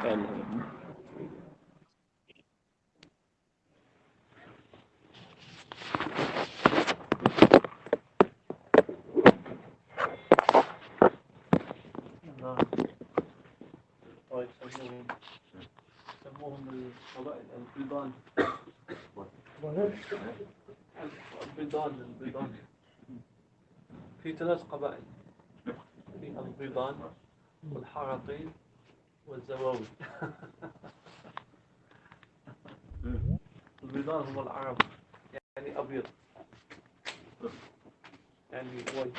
فعل يسموهم القبائل البيضان. البيضان في 3 قبائل، في البيضان والحرطين والزواوي. البيضان هم العرب، يعني أبيض، يعني وايت.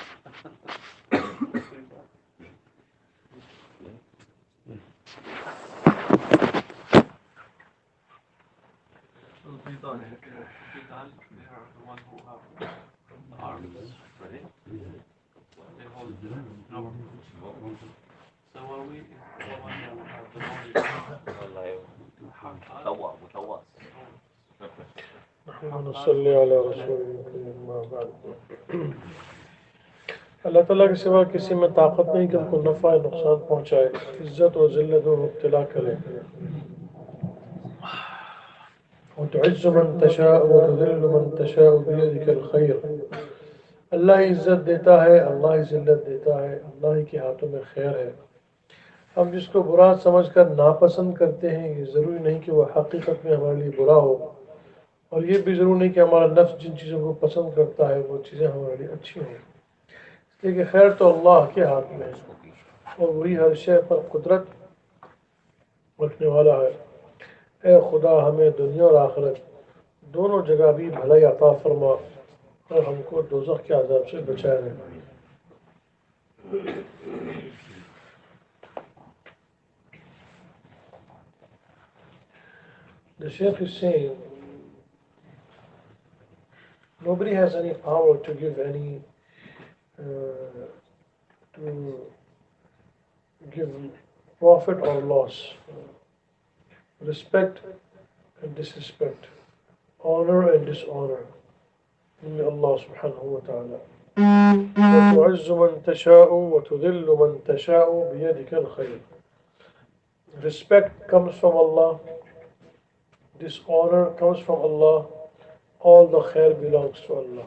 البيضان they are the one who have the arms ready. They hold power. زواوي the one who have the knowledge. والله نحن نصلي على रसूल अम्मा बाद। अल्लाह ताला के सिवा किसी में ताकत नहीं कि हमको नफ़ा नुकसान पहुँचाए, इज़्ज़त और ज़िल्लत और मुब्तला करे। وتعز من تشاء وتذل من تشاء بيدك الخير। अल्लाह इज़्ज़त देता है, अल्लाह ही ज़िल्लत देता है, अल्लाह ही के हाथों में खैर है। हम जिसको बुरा समझकर नापसंद करते हैं, ये ज़रूरी नहीं कि वह हकीकत में हमारे लिए बुरा हो, और ये भी ज़रूरी नहीं कि हमारा नफ्स जिन चीज़ों को पसंद करता है वो चीज़ें हमारे लिए अच्छी हों। इसलिए कि खैर तो अल्लाह के हाथ में है और वही हर शय पर कुदरत रखने वाला है। ए खुदा, हमें दुनिया और आखिरत दोनों जगह भी भलाई अता फरमा और हमको दोज़ख के अज़ाब से बचाए रहे। The Sheikh is saying nobody has any power to give any to give profit or loss, respect and disrespect, honor and dishonor. Only Allah subhanahu wa ta'ala. وتعز من تشاء وتذل من تشاء بيدك الخير. Respect comes from Allah, dishonor comes from Allah, all the khair belongs to Allah.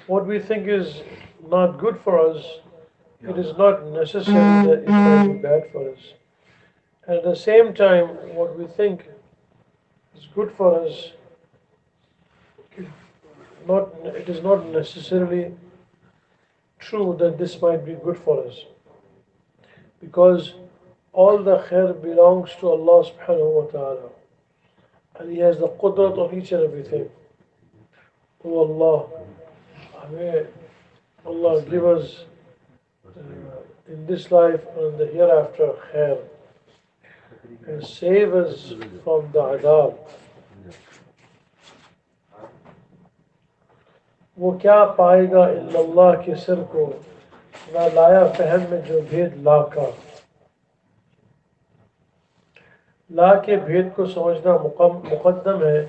What we think is not good for us, it is not necessary that it might be bad for us. And at the same time, what we think is good for us, it is not necessarily true that this might be good for us. Because all the khair belongs to Allah subhanahu wa ta'ala. And He has the qudrat of each and everything. Oh Allah, may Allah give us in this life and the hereafter khair, and save us from the adab. वो क्या पाएगा इल्लल्लाह के सिर को, ना लाया फहम में जो भेद ला का। ला के भेद को समझना मुकद्दम है,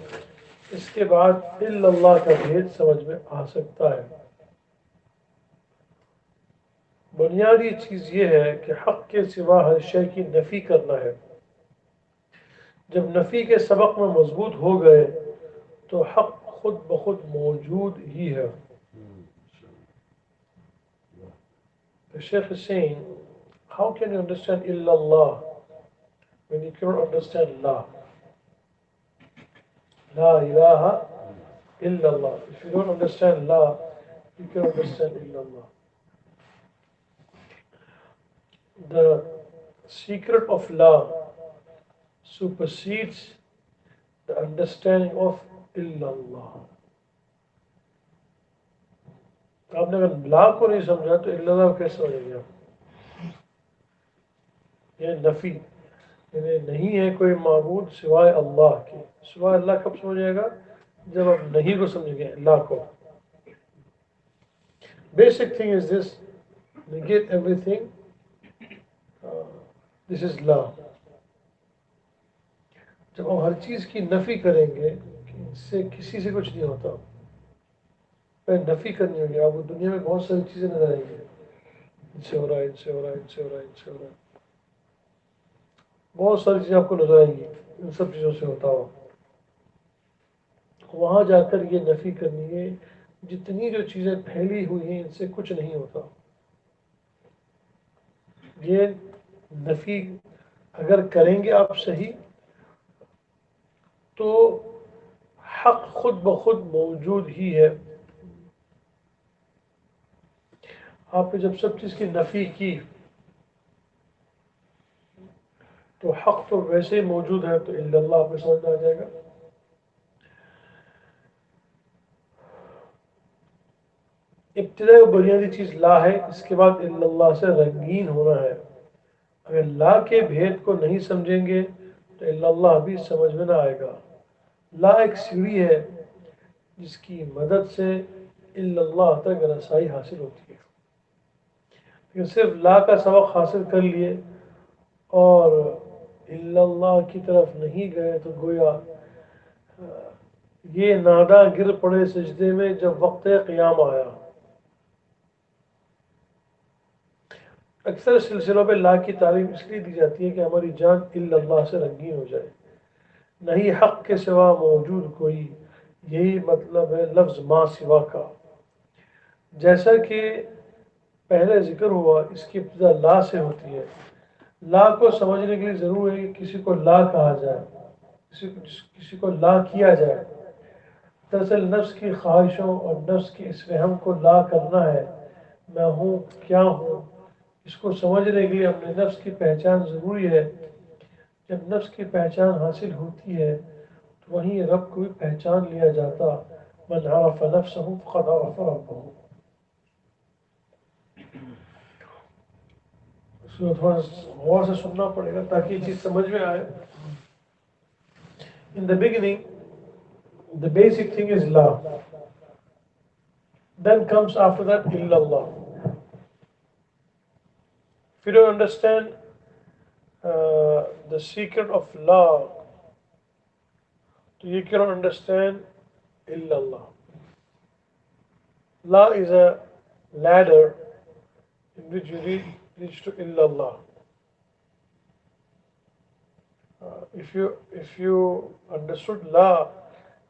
इसके बाद इल्लल्लाह का भेद समझ में आ सकता है। बुनियादी चीज़ ये है कि हक़ के सिवा हर शय की नफ़ी करना है। जब नफ़ी के सबक में मजबूत हो गए तो हक़ खुद ब खुद मौजूद ही है। The Shaykh is saying, how can you understand illallah when you cannot understand la? La ilaha illallah. If you don't understand la, you cannot understand illallah. The secret of la supersedes the understanding of illallah. आपने अगर ला को नहीं समझा तो इल्लल्लाह को कैसे समझेंगे आप? ये नफी, यानी नहीं है कोई माबूद सिवाय अल्लाह के। सिवाय अल्लाह कब समझेगा? जब आप नहीं को समझेंगे, अल्लाह को। Basic thing is this: negate everything. This is la. जब हम हर चीज़ की नफ़ी करेंगे कि इससे किसी से कुछ नहीं होता, पर नफ़ी करनी होगी। आपको दुनिया में बहुत सारी चीज़ें नजर आएंगी, इनसे हो रहा है, इनसे हो रहा है, इनसे हो रहा है, इनसे हो रहा है। बहुत सारी चीज़ें आपको नजर आएंगी इन सब चीज़ों से होता हुआ। वहाँ जाकर ये नफ़ी करनी है जितनी जो चीज़ें फैली हुई हैं इनसे कुछ नहीं होता। ये नफ़ी अगर करेंगे आप सही तो हक़ खुद ब खुद मौजूद ही है। आपने जब सब चीज़ की नफ़ी की तो हक़ तो वैसे ही मौजूद है, तो इल्लल्लाह आपने समझ में आ जाएगा। इब्तिदाई बुनियादी चीज़ ला है, इसके बाद इल्लल्लाह से रंगीन होना है। अगर ला के भेद को नहीं समझेंगे तो इल्लल्लाह भी समझ में ना आएगा। ला एक सीढ़ी है जिसकी मदद से इल्लल्लाह तक रसाई हासिल होती है। लेकिन सिर्फ ला का सबक हासिल कर लिए और इल्लल्लाह की तरफ नहीं गए तो गोया ये नादा गिर पड़े सजदे में जब वक्त क़याम आया। अक्सर सिलसिलों में ला की तालीम इसलिए दी जाती है कि हमारी जान इल्लल्लाह से रंगीन हो जाए। नहीं हक़ के सिवा मौजूद कोई, यही मतलब है लफ्ज़ माँ सिवा का। जैसा कि पहले जिक्र हुआ, इसकी इब्तिदा ला से होती है। ला को समझने के लिए ज़रूर है कि किसी को ला कहा जाए, किसी को ला किया जाए। दरअसल नफ्स की ख्वाहिशों और नफ्स की इस वहम को ला करना है, मैं हूँ क्या हूँ। इसको समझने के लिए अपने नफ्स की पहचान ज़रूरी है। जब नफ्स की पहचान हासिल होती है तो वहीं रब को भी पहचान लिया जाता। मन अरफ़ नफ्सहु फ़क़द अरफ़ रब्बहु। इसको थोड़ा गौर से सुनना पड़ेगा ताकि ये चीज़ समझ में आए। In the beginning, the basic thing is La. Then comes after that illallah. If you don't understand the secret of La, you cannot understand illallah. La is a ladder in which you reach to illallah. If you understood La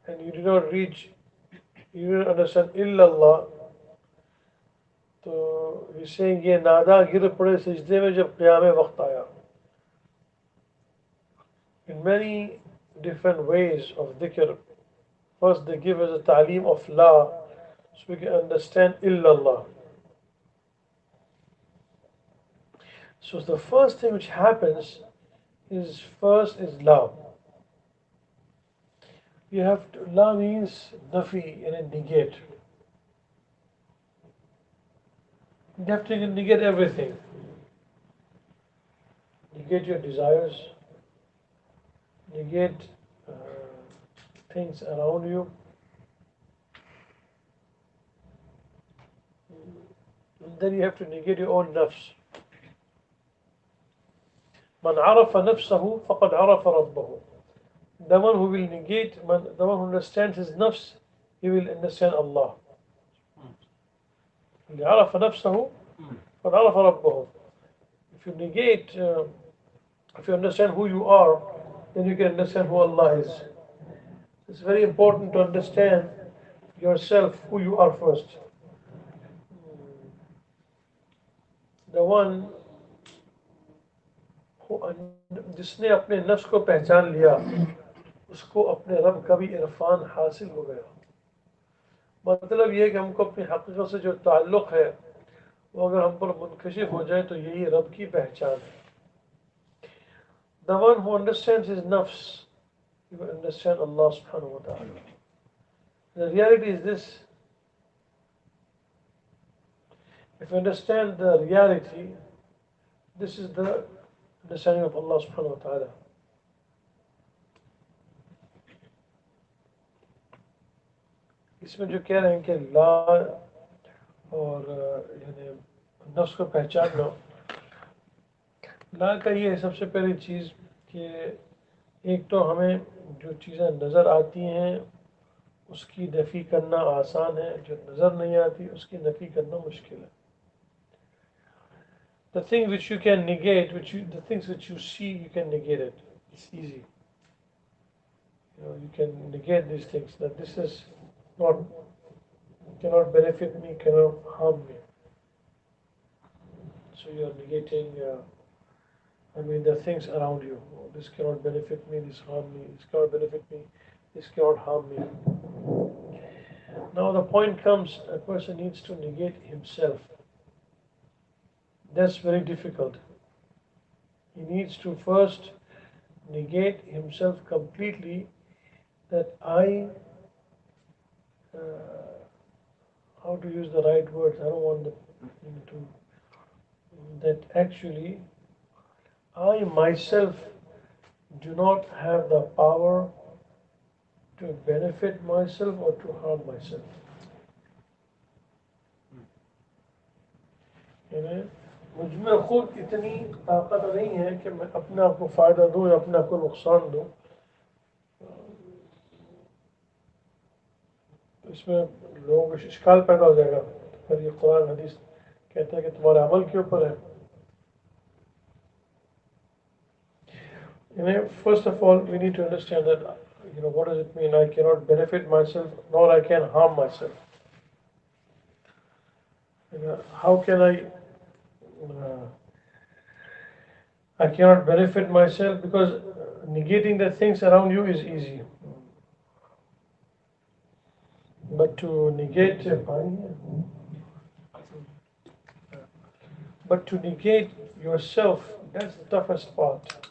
and you did not reach, you didn't understand illallah, तो इसे ये नादा गिर पड़े सजदे में जब क़याम वक्त आया। In many different ways of dhikr, first they give us a ta'lim of La so we can understand illallah. So the first thing which happens is La. You have to, La means nafi and negate. You have to negate everything. Negate your desires, negate things around you. And then you have to negate your own nafs. Man arafa nafsahu faqad arafa rabbahu. The one who will negate, the one who understands his nafs, he will understand Allah. اللي عرف نفسه فقد عرف ربه. If you negate, if you understand who you are, then you can understand who Allah is. It's very important to understand yourself, who you are first. The one who जिसने अपने नफ्स को पहचान लिया उसको अपने रब का भी इरफान हासिल हो गया। मतलब ये कि हमको अपनी हकीकत से जो ताल्लुक़ है वो अगर हम पर मुनकशिफ हो जाए तो यही रब की पहचान है। The one who understands his nafs, he will understand Allah subhanahu wa ta'ala. The reality is this: if you understand the reality, this is the understanding of Allah subhanahu wa ta'ala. इसमें जो कह रहे हैं कि ला और यानी नफ्स को पहचानना, ला का ये है सबसे पहली चीज़ कि एक तो हमें जो चीज़ें नज़र आती हैं उसकी नफ़ी करना आसान है, जो नज़र नहीं आती उसकी नफ़ी करना मुश्किल है। The things which you can negate, the things which you see, you can negate it. It's easy. You can negate these things. That this is not cannot benefit me, cannot harm me. So you are negating. The things around you. Oh, this cannot benefit me. This harm me. This cannot benefit me. This cannot harm me. Now the point comes. A person needs to negate himself. That's very difficult. He needs to first negate himself completely. That how to use the right words? I don't want to. That actually, I myself do not have the power to benefit myself or to harm myself. मुझ में खुद इतनी ताकत नहीं है कि मैं अपने आप को फ़ायदा दूँ या अपने आप को नुकसान दूँ. इसमें लोगों को इश्काल पैदा हो जाएगा. फिर ये कुरान हदीस कहते हैं कि तुम्हारे अमल के ऊपर है. First of all, we need to understand that, what does it mean? I cannot benefit myself, nor I can harm myself. How can I cannot benefit myself because negating the things around you is easy. But to negate yourself, that's the toughest part.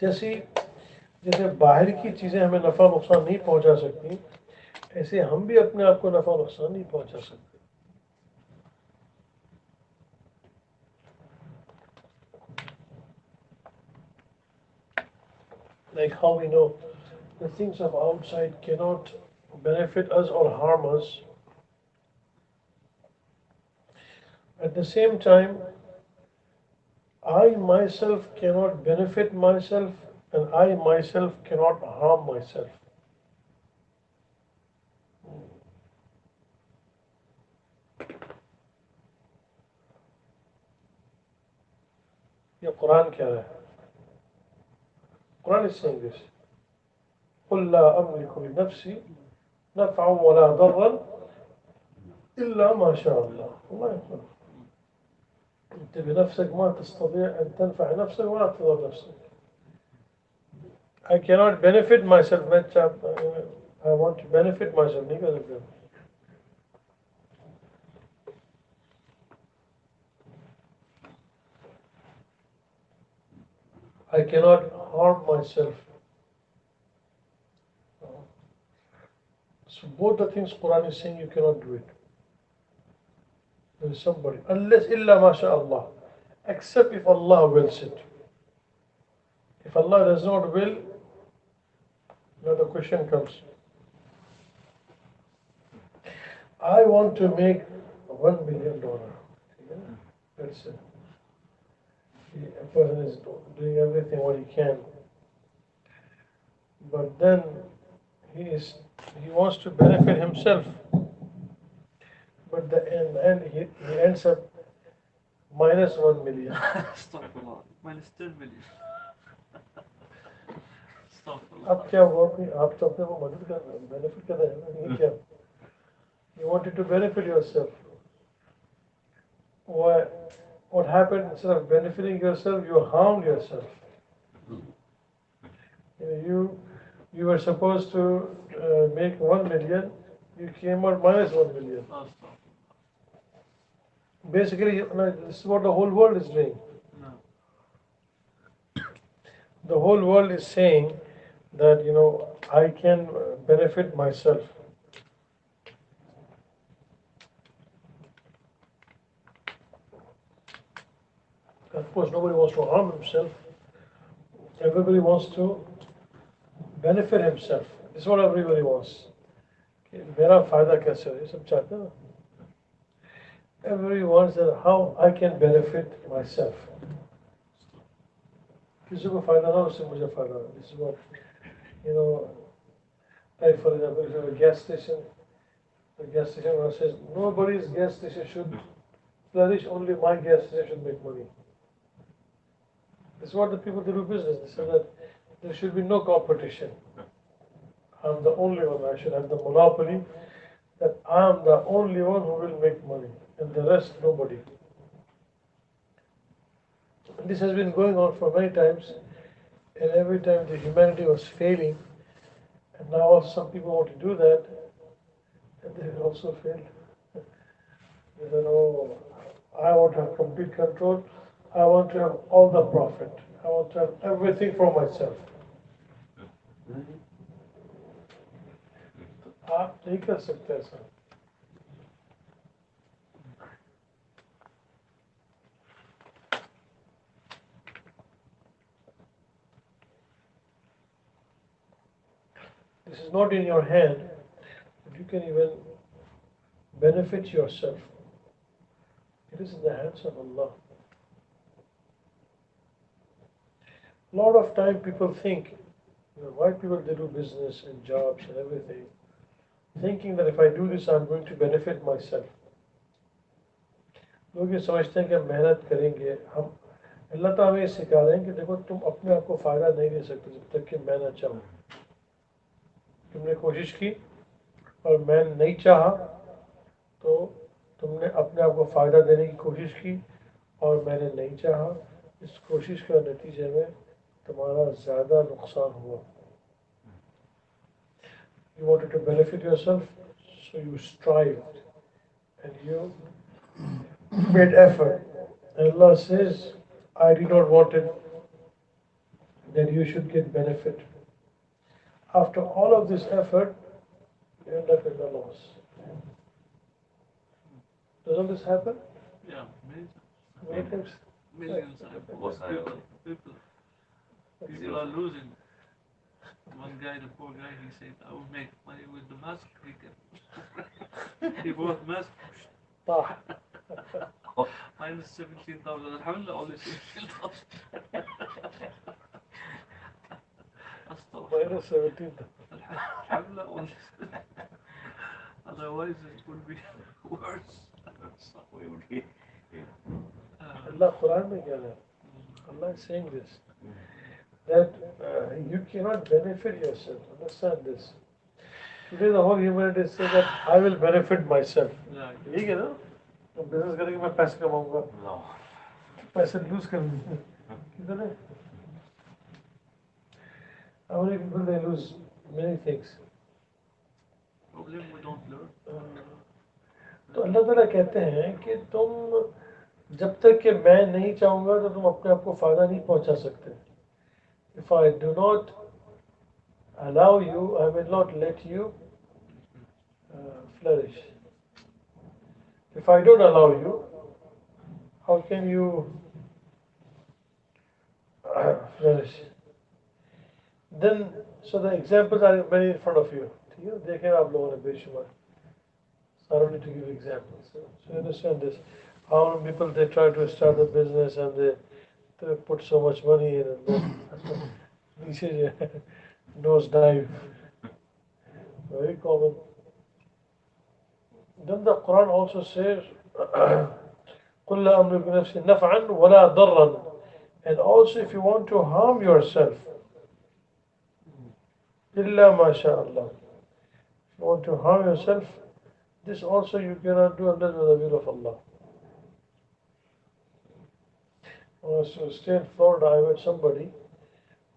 जैसे बाहर की चीज़ें हमें नफ़ा नुकसान नहीं पहुंचा सकती, ऐसे हम भी अपने आप को नफ़ा नुकसान नहीं पहुंचा सकते. Like how we know the things of outside cannot benefit us or harm us. At the same time, I myself cannot benefit myself and I myself cannot harm myself. ये कुरान क्या है? Quran is saying this. قُلْ لَا أَمْلِكُ لِنَفْسِي نَفْعًا وَلَا ضَرًّا إِلَّا مَا شاء الله. الله يقول أنت بنفسك ما تستطيع أن تنفع نفسك ولا تضر نفسك. I cannot benefit myself. I want to benefit myself. नहीं कर सकते. I cannot harm myself. So both the things Quran is saying you cannot do it. There is somebody, unless illa masha'Allah, except if Allah wills it. If Allah does not will, now the question comes. I want to make $1 million. Let's say. A person is doing everything what he can, but then he wants to benefit himself, but in the end he ends up minus $1 million. Astaghfirullah. Minus 10 million. Astaghfirullah. अब क्या हुआ कि आप तो अपने को मदद कर रहे हैं, benefit कर रहे हैं, ये क्या? You wanted to benefit yourself. What happened? Instead of benefiting yourself, you harmed yourself. You were supposed to make 1 million. You came out minus 1 million. Basically, this is what the whole world is doing. The whole world is saying that I can benefit myself. Of course, nobody wants to harm himself. Everybody wants to benefit himself. This is what everybody wants. मेरा फायदा कैसे हो? ये सब चाहते हैं. Everybody wants that how I can benefit myself. किसी को फायदा ना हो उससे मुझे फायदा हो. This is what Like for example, if you have a gas station, the gas station owner says, nobody's gas station should flourish, only my gas station should make money. This is what the people do business. They say that there should be no competition. I'm the only one. I should have the monopoly. That I'm the only one who will make money, and the rest nobody. And this has been going on for many times, and every time the humanity was failing, and now also some people want to do that, and they will also fail. They said, oh, I want to have complete control. I want to have all the profit. I want to have everything for myself. आप नहीं कर सकते ऐसा. This is not in your hand, but you can even benefit yourself. It is in the hands of Allah. A lot of time people think, white people, they do business and jobs and everything, thinking that if I do this, I'm going to benefit myself. लोग ये समझते हैं कि हम मेहनत करेंगे, हम अल्लाह ताला हमें सिखा रहे हैं कि देखो तुम अपने आप को फ़ायदा नहीं दे सकते जब तक कि मैं ना चाहूँ. तुमने कोशिश की और मैं नहीं चाहा तो तुमने अपने आप को फ़ायदा देने की कोशिश की और मैंने नहीं चाहा. इस कोशिश के नतीजे में तुम्हारा ज़्यादा नुकसान हुआ. You wanted to benefit yourself, so you strived and you made effort. And Allah says, I did not want it that you should get benefit. After all of this effort, you end up in the loss. Doesn't this happen? Yeah, Many times. millions of people are losing. One guy, the poor guy, he said, I will make money with the mask. He bought mask. Minus 17,000. Alhamdulillah, only 17,000. Minus 17,000. Alhamdulillah, only. Otherwise, it would be worse. Allah Quran mein kya hai? Allah is saying this. That you cannot benefit yourself. Understand this. Today the whole humanity says that I will benefit myself. ठीक है ना? तो business करेंगे मैं पैसे कमाऊंगा. पैसे lose करेंगे. किधर है? How many people they lose many things? Problem we don't learn. तो अल्लाह ताला कहते हैं कि तुम जब तक कि मैं नहीं चाहूँगा तो तुम अपने आप को फायदा नहीं पहुँचा सकते. If I do not allow you, I will not let you flourish. If I don't allow you, how can you flourish? Then, so the examples are many in front of you. देखें आप लोगों ने बेशुमार. So I don't need to give examples. So you understand this. How many people they try to start a business and they put so much money in and then नीचे nose dive. Very common. Then the Quran also says, قُلْ لَا أَمْلِكُ نَفْسِي نَفْعًا وَلَا ضَرًّا. And also if you want to harm yourself, إِلَّا مَا شَاءَ اللَّهُ. If you want to harm yourself, this also you cannot do unless with the will of Allah. When I was to stay in Florida, I met somebody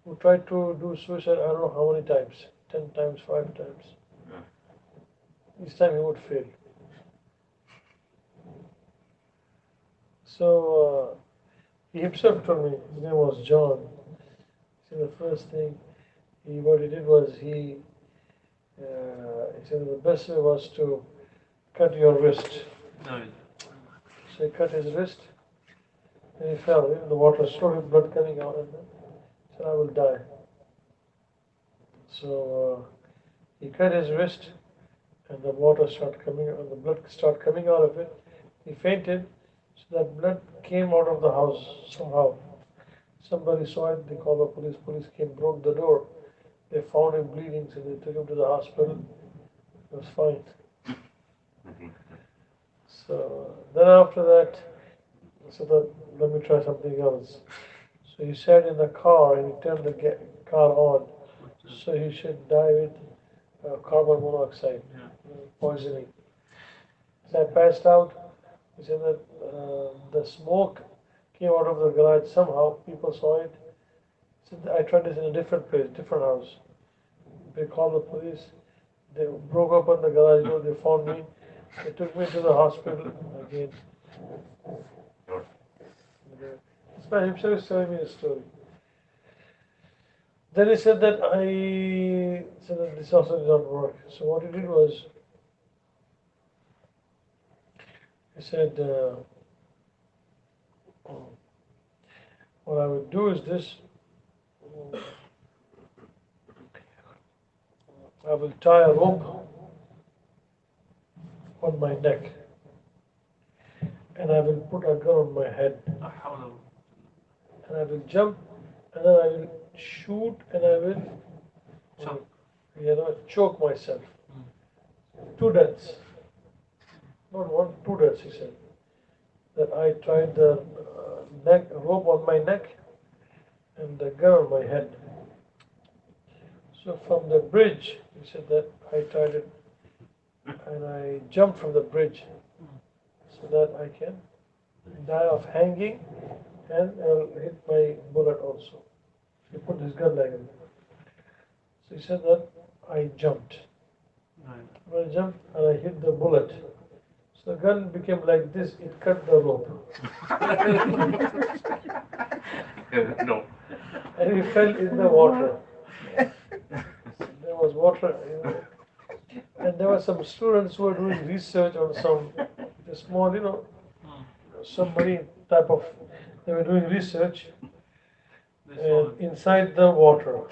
who tried to do suicide, I don't know how many times, 10 times, 5 times. Each time he would fail. So he himself told me, his name was John. He said the first thing, what he did was he said the best way was to cut your wrist. No. So he cut his wrist, and he fell in the water, slowly blood coming out, and then he said, I will die. So he cut his wrist, and the water started coming out, the blood started coming out of it. He fainted, so that blood came out of the house somehow. Somebody saw it, they called the police. Police came, broke the door, they found him bleeding, so they took him to the hospital. He was fine. So then after that, I said, let me try something else. So he sat in the car and he turned the car on. So he should die with carbon monoxide poisoning. So I passed out. He said that the smoke came out of the garage somehow. People saw it. So I tried this in a different place, different house. They called the police. They broke open the garage door. They found me. They took me to the hospital again. This man himself is telling me a story. Then he said that this also did not work. So what he did was, he said, what I would do is this. I will tie a rope on my neck and I will put a gun on my head and I will jump and then I will shoot and I will choke myself. 2 deaths. Not one, 2 deaths, he said. That I tied the rope on my neck and the gun on my head. So from the bridge, he said that I tied it and I jumped from the bridge so that I can die of hanging and I'll hit my bullet also. He put his gun like that. So he said that I jumped. When I jumped and I hit the bullet. So the gun became like this, it cut the rope. No. And he fell in the water. There was water, and there were some students who were doing research on some small, submarine type of. They were doing research inside the water.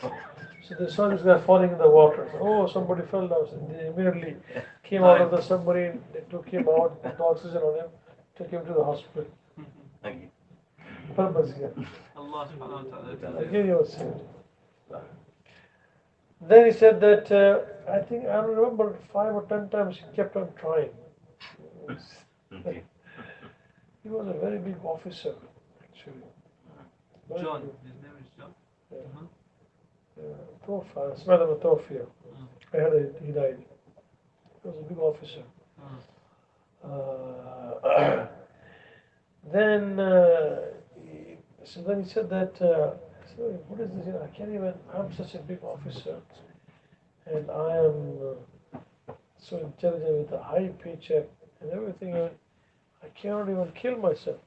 So they saw this guy falling in the water. Oh, somebody fell down. So they immediately came out of the submarine. They took him out, put oxygen on him, took him to the hospital. Thank you. Purpose here. Allah subhanahu wa ta'ala. Again he was saved. Then he said that, I don't remember, 5 or 10 times he kept on trying. Okay. He was a very big officer, actually. John, his name is John. Tofa, Ismail Tofia. I heard it, he died. He was a big officer. Then he said that, what is this? I can't even, I'm such a big officer and I am so intelligent with a high paycheck and everything, and I cannot even kill myself.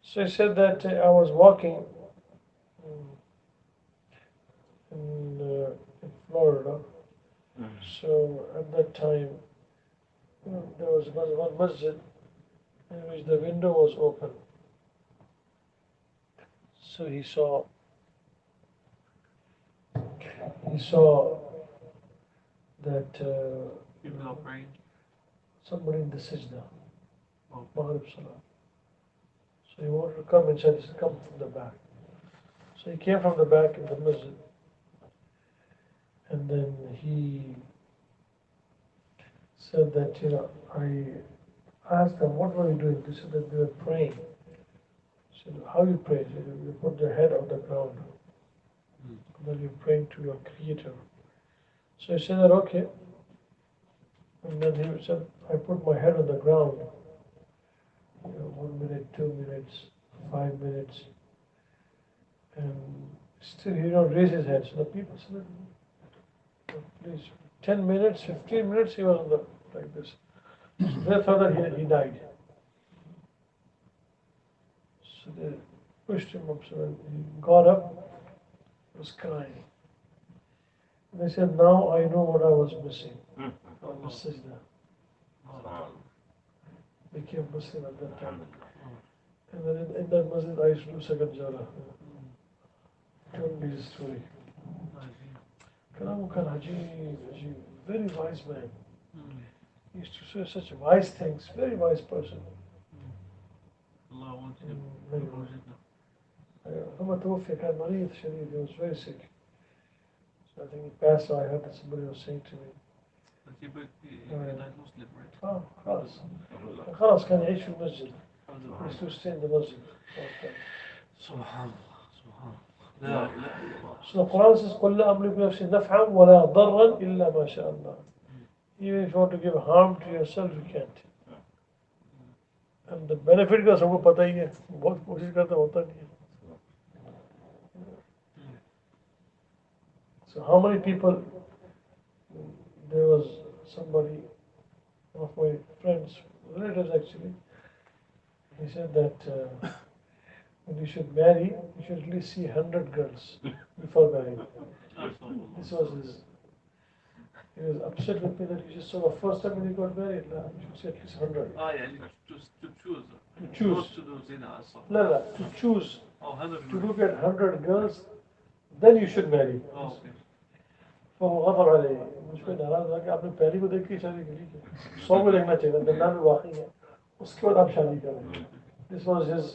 So he said that I was walking in Florida. So at that time, there was one masjid in which the window was open. So he saw that People are praying. somebody in the sajda, Maghrib Salah. So he wanted to come inside. He said, come from the back. So he came from the back in the masjid. And then he said that, I asked them, what were you doing? They said that they were praying. I said, how you pray? He said, you put your head on the ground. And then you're praying to your Creator. So he said that, okay. And then he said, I put my head on the ground. 1 minute, 2 minutes, 5 minutes. And still he did not raise his head. So the people said, please, 10 minutes, 15 minutes, he was on the, like this. So they thought that he died. So they pushed him up, so he got up, was crying. And they said, now I know what I was missing. On the sajda. Became Muslim at that time. And then in that masjid I used to do second jara. Told me his story. Kalamu Khan Haji, very wise man. He used to say such wise things, very wise person. Allah wants him. لما توفي كان مريض شديد, he was very sick. I think he passed, so I heard that somebody was saying to me. But he died Muslim, right? خلاص خلاص كان يعيش في المسجد. Alhamdulillah. Used to stay in the masjid. Subhanallah, subhanallah. La ilaha illallah. So the Quran says قل لا أملك لنفسي نفعا ولا ضرا إلا ما شاء الله. Even if you want to give harm to yourself, you can't. And the benefit का सबको पता ही है. बहुत कोशिश करता होता नहीं है. So how many people? There was somebody, one of my friends, relatives actually. He said that when you should marry, you should at least see 100 girls before marrying. This was his. He was upset with me that he just saw the first time when he got married. You should see at least 100. To choose. To choose. Not to do zina. No, to choose. Oh, 100. To look at 100 girls, then you should marry. Oh, okay. فهو غضب عليه मुझको नाराज हुआ कि आपने पहली को देख के शादी करी 100 को देखना चाहिए दंडा में वाकई है उसके बाद आप शादी करें. This was his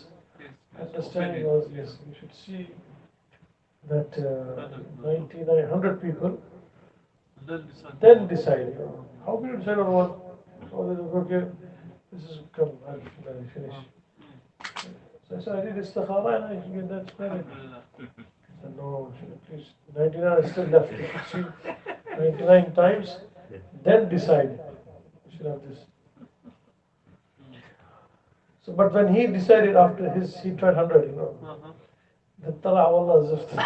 understanding was yes you should see that 9900 people then decide. How can you decide on one? Oh, okay, this is come I'll finish. So I said I did istikhara and I get that married. No, at least 99 is still left. You should see 99 times, then decide. You should have this. So, but when he decided after he tried 100, you know. Then Tala Allah Zifta.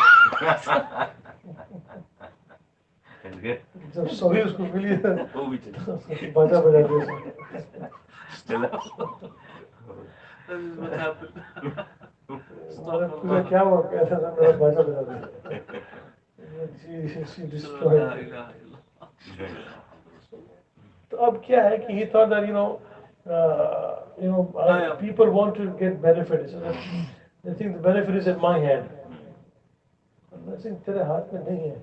जब सभी उसको मिली बाजा बजा दिया. That is what happened. तुझे क्या हुआ कैसा था मेरा बाजा बजा दिया. She destroyed. तो अब क्या है कि he thought that people want to get benefit, so they think the benefit is in my hand. I think तेरे हाथ में नहीं है.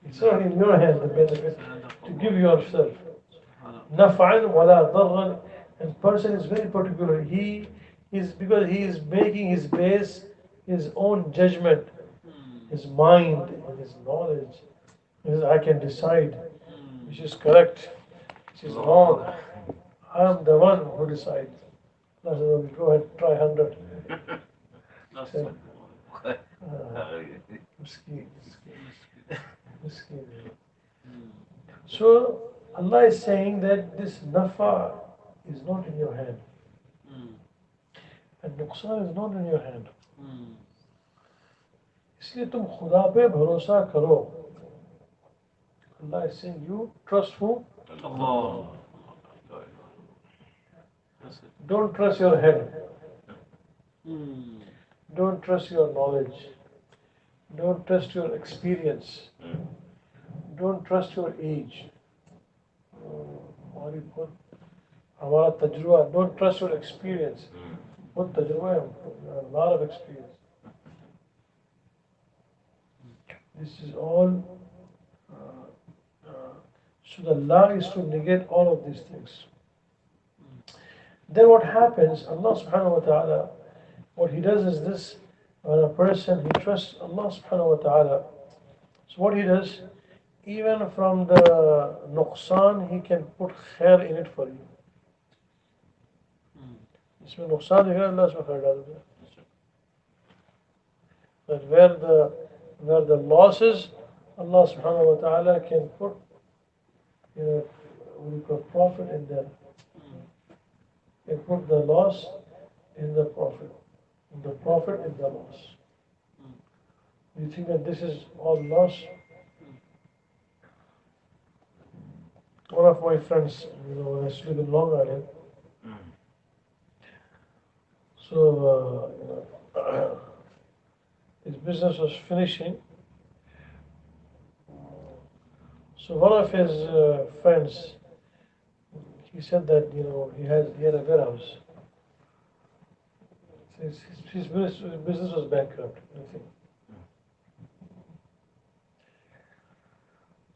It's not in your hand the benefit to give yourself. نفعا ولا ضرا. And person is very particular. He is because he is making his base his own judgment, his mind, and his knowledge. He says, I can decide which is correct, which is wrong. I am the one who decides. That's why we go ahead and try 100. So Allah is saying that this nafa is not in your hand. And nuqsan is not in your hand. इसलिए तुम खुदा पे भरोसा करो. Allah is saying you trust who? Allah. Don't trust your head. Don't trust your knowledge. Don't trust your experience. Don't trust your age. हमारा तजुर्बा. Don't trust your experience. बहुत तजुर्बा है, a lot of experience. This is all. So the law is to negate all of these things. Then what happens? Allah subhanahu wa ta'ala, what He does is this: when a person he trusts Allah subhanahu wa ta'ala, so what He does, even from the nuqsan, He can put khair in it for you. इसमें नुकसान है अल्लाह इसमें खैर डाल देता है. But where the losses, Allah subhanahu wa ta'ala can put profit in there. He put the loss in the profit, the profit in the loss. You think that this is all loss? One of my friends, when I used to live in Long Island. So, his business was finishing. So one of his friends, he said that he had a warehouse. His business was bankrupt. Nothing.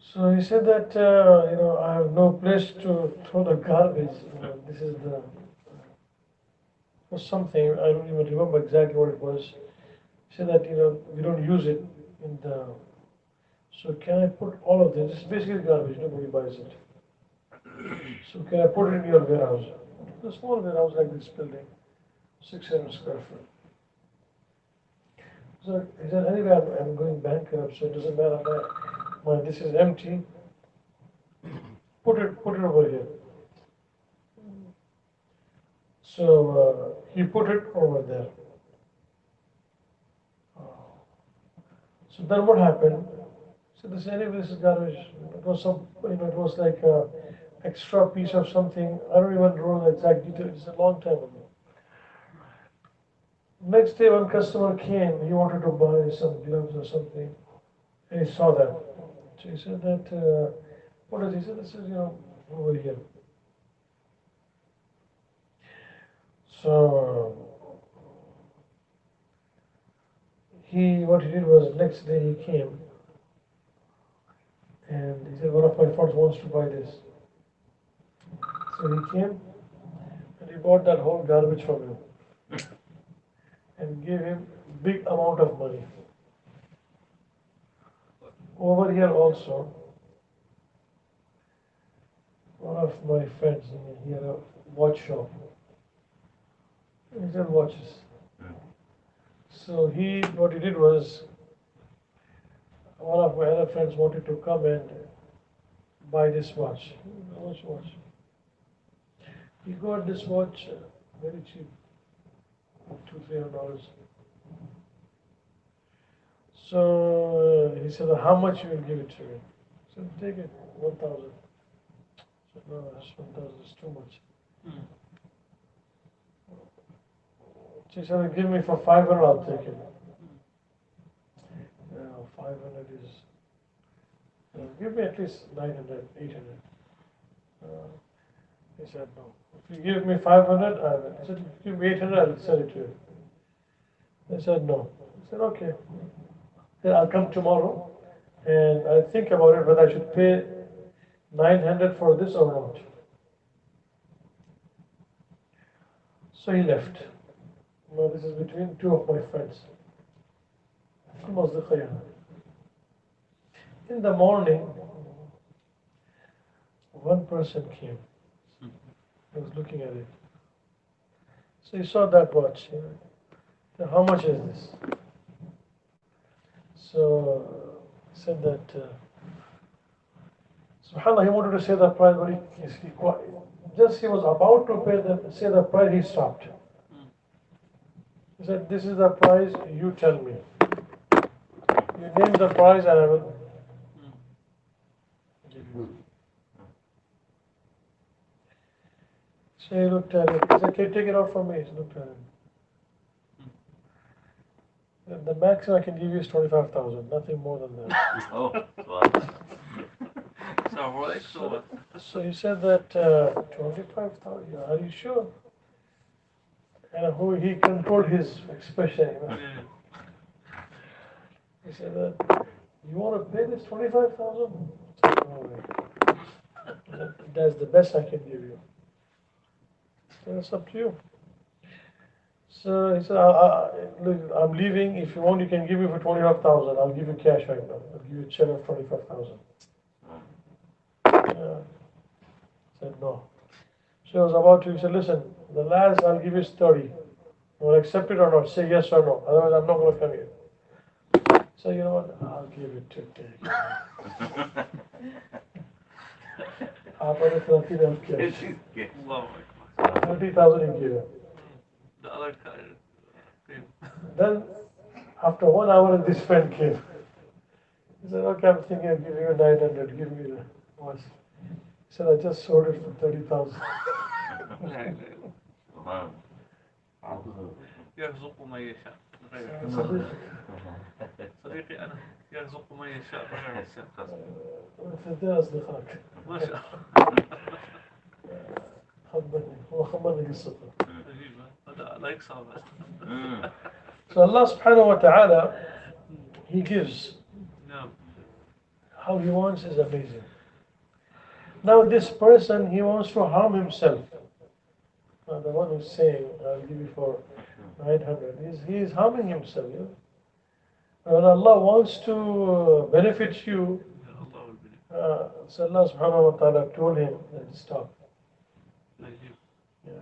So he said that I have no place to throw the garbage. This is was something, I don't even remember exactly what it was. He said that we don't use it in the. So can I put all of this? It's basically garbage, nobody buys it. So can I put it in your warehouse? A small warehouse like this building, 600 square foot. So he said, anyway, I'm going bankrupt, so it doesn't matter. This is empty. Put it over here. So he put it over there. So then what happened? So this anyway, this is garbage. It was some, it was like a extra piece of something. I don't even know the exact details. It's a long time ago. Next day, one customer came. He wanted to buy some gloves or something, and he saw that. So he said that, what is he? He said, this is, over here. So what he did was, next day he came, and he said, one of my friends wants to buy this. So he came, and he bought that whole garbage from him, and gave him big amount of money. Over here also, one of my friends, he had a watch shop. He sell watches. So what he did was, one of my other friends wanted to come and buy this watch. How much watch? He got this watch very cheap, $200-300. So he said, how much you will give it to me? I said, take it, 1,000. I said, no, that's 1,000 is too much. She said, give me for 500, I'll take it. 500 is, give me at least 900, 800. He said, no. If you give me 500, I will. He said, if you give me 800, I'll sell it to you. They said, no. I said, okay. Then I'll come tomorrow and I'll think about it whether I should pay 900 for this or not. So he left. Now this is between two of my friends. In the morning, one person came. He was looking at it. So he saw that watch. Said, how much is this? So he said that, subhanAllah, he wanted to say the price, but he was about to say the price, he stopped. He said, this is the price, you tell me. You name the price and I will give you. So he looked at it. He said, can you take it out from me? He looked at it. The maximum I can give you is 25,000, nothing more than that. Oh, wow. So he said that 25,000. Are you sure? And he controlled his expression. He said that you want to pay this 25,000? No way. That's the best I can give you. So it's up to you. So he said, look, I'm leaving. If you want, you can give me for 25,000. I'll give you cash right now. I'll give you a check of 25,000. I said no. So I was about to. He said, listen, the last I'll give you is 30. You want to accept it or not? Say yes or no. Otherwise, I'm not going to come here. So you know what? I'll give it today. आप अरे 30,000 he gave him. The other Then, after 1 hour, this friend came. He said, okay, I'm thinking of giving you 900. Give me the watch. He said, I just sold it for 30,000. Wow. يرزق من يشاء صديقي أنا يرزق من يشاء بغير حساب فدي أصدقائك ما شاء الله خبرني هو خبرني قصته. عجيبة هذا لا يكسر بس. So Allah subhanahu wa ta'ala, He gives. How He wants is amazing. Now this person, he wants to harm himself. Now the one who's saying, I'll give you for 900, he is harming himself. When Allah wants to benefit you, Allah will believe. so Allah subhanahu wa ta'ala told him that stop. Yeah.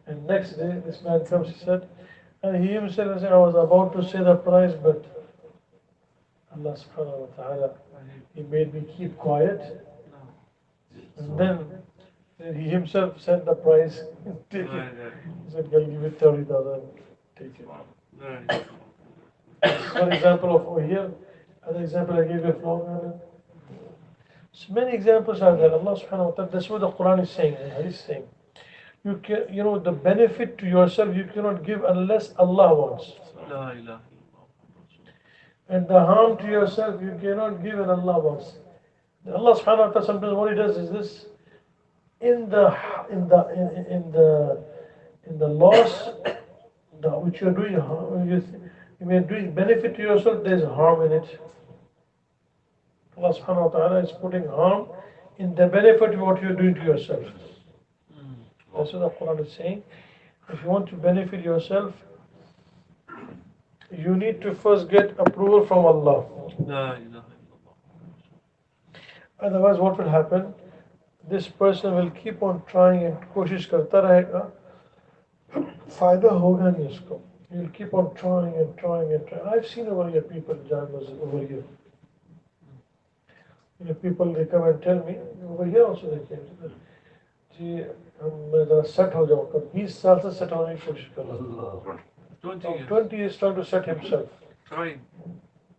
And next day, this man comes, he said, and he himself said, I was about to say the price, but Allah subhanahu wa ta'ala, he made me keep quiet. And then he himself said the price, take it. He said, I'll give it 30,000, take it. One example of over here, another example I gave you of Long Island. So many examples are there. Allah subhanahu wa ta'ala, that's what the Quran is saying, the Hadith is saying. You know, the benefit to yourself you cannot give unless Allah wants. And the harm to yourself you cannot give and Allah wants. Allah subhanahu wa ta'ala sometimes what he does is this, in the loss which you're doing, you are doing benefit to yourself, there's harm in it. Allah subhanahu wa ta'ala is putting harm in the benefit of what you're doing to yourself. That's what the Quran is saying. If you want to benefit yourself, you need to first get approval from Allah. Otherwise, what will happen? This person will keep on trying and कोशिश करता रहेगा, फायदा होगा नहीं उसको. You'll keep on trying and trying and trying. I've seen over here people, over here. You know, people they come and tell me over here also they came. जी मैं जरा set हो जाऊँ. कब 20 साल से set होने की कोशिश कर रहा हूँ. 20 years trying to set himself. Trying.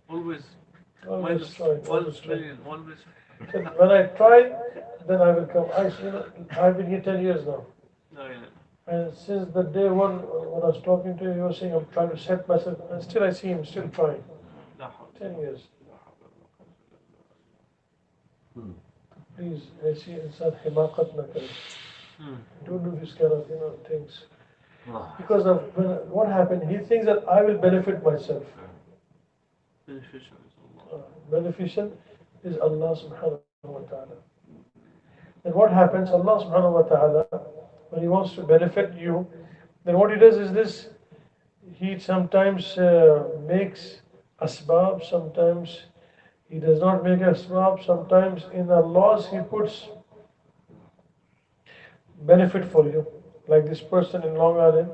Always trying. Always. When I try, then I will come. I've been here 10 years now. And since the day one, when I was talking to you, you were saying I'm trying to set myself, and still I see him still trying. 10 years. Please, ऐसी इंसान हिमाकत न करे. Don't do this kind of things. Because of what happened, he thinks that I will benefit myself. Beneficial is Allah subhanahu wa ta'ala. Then what happens? Allah subhanahu wa ta'ala, when He wants to benefit you, then what He does is this, He sometimes makes asbab, sometimes He does not make asbab, sometimes in the laws He puts benefit for you. Like this person in Long Island,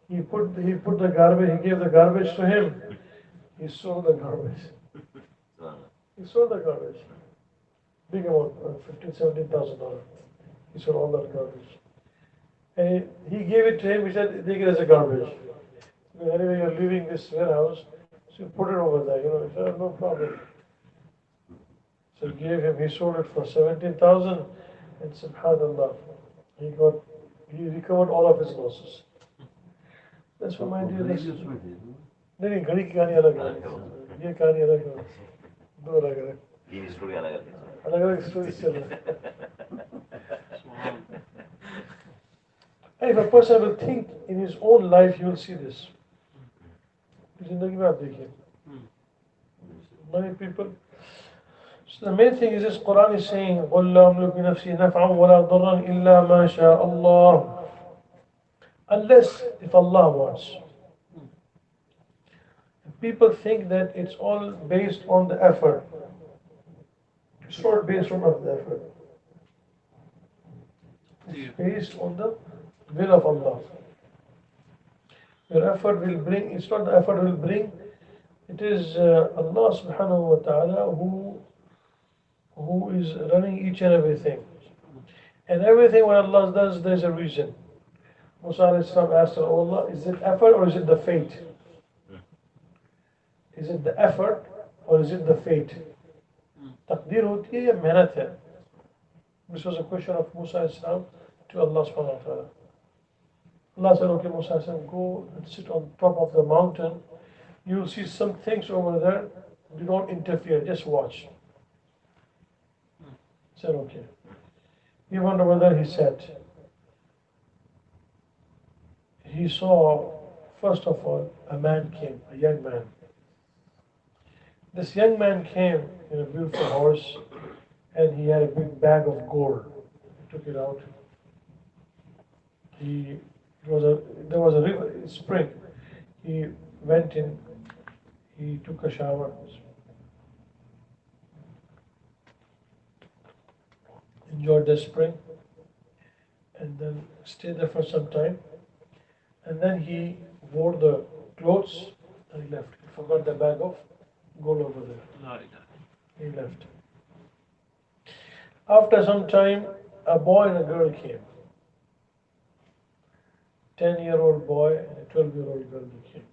he put the garbage, he gave the garbage to him, he sold the garbage. He sold the garbage. Big amount, $15,000-$17,000. He sold all that garbage. And he gave it to him, he said, take it as a garbage. Anyway, you're leaving this warehouse, so you put it over there, He said, no problem. So he gave him, he sold it for $17,000, and subhanallah, he recovered all of his losses. That's what my dear listeners. नहीं घड़ी की कहानी अलग है, ये कहानी अलग है, दो अलग अलग. तीन स्टोरी अलग अलग. अलग स्टोरी चल रहा है. And if a person will think in his own life, he will see this. जिंदगी में आप देखिए. Many people. So the main thing is this Quran is saying, قُلْ لَا أَمْلِكُ نَفْسِي نَفْعًا وَلَا ضَرًّا إِلَّا مَا شَاءَ اللَّهُ. Unless if Allah wants. People think that it's all based on the effort. It's not based on the effort. It's based on the will of Allah. Your effort will bring, it's not the effort will bring, it is Allah subhanahu wa ta'ala who is running each and everything. And everything what Allah does, there's a reason. Musa alayhi salam asked Allah, is it effort or is it the fate? Is it the effort or is it the fate? Taqdeer hoti hai ya mehnat hai? This was a question of Musa alayhi salam to Allah subhanahu wa ta'ala. Allah said, okay, Musa alayhi salam, go and sit on top of the mountain. You will see some things over there. Do not interfere, just watch. He said, okay. He went over there, he sat. He saw, first of all, a man came, a young man. This young man came in a beautiful horse and he had a big bag of gold. He took it out. There was a river, spring. He went in, he took a shower, enjoyed the spring, and then stayed there for some time. And then he wore the clothes and he left. He forgot the bag of gold over there. No, He left. After some time, a boy and a girl came. 10-year-old boy and a 12-year-old girl came.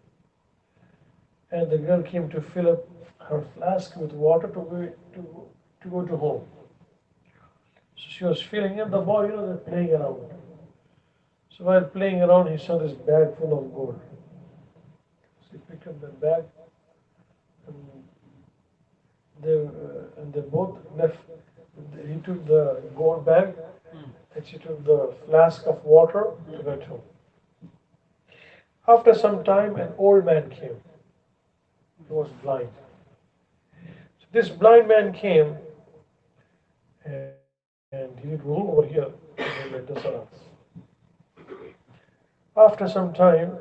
And the girl came to fill up her flask with water to go to home. So she was filling up. The boy, they're playing around. So while playing around, he saw this bag full of gold. So he picked up the bag, and they both left. He took the gold bag, and she took the flask of water to get home. After some time, an old man came. He was blind. So this blind man came, and he did wudu over here, and he made the salats. After some time,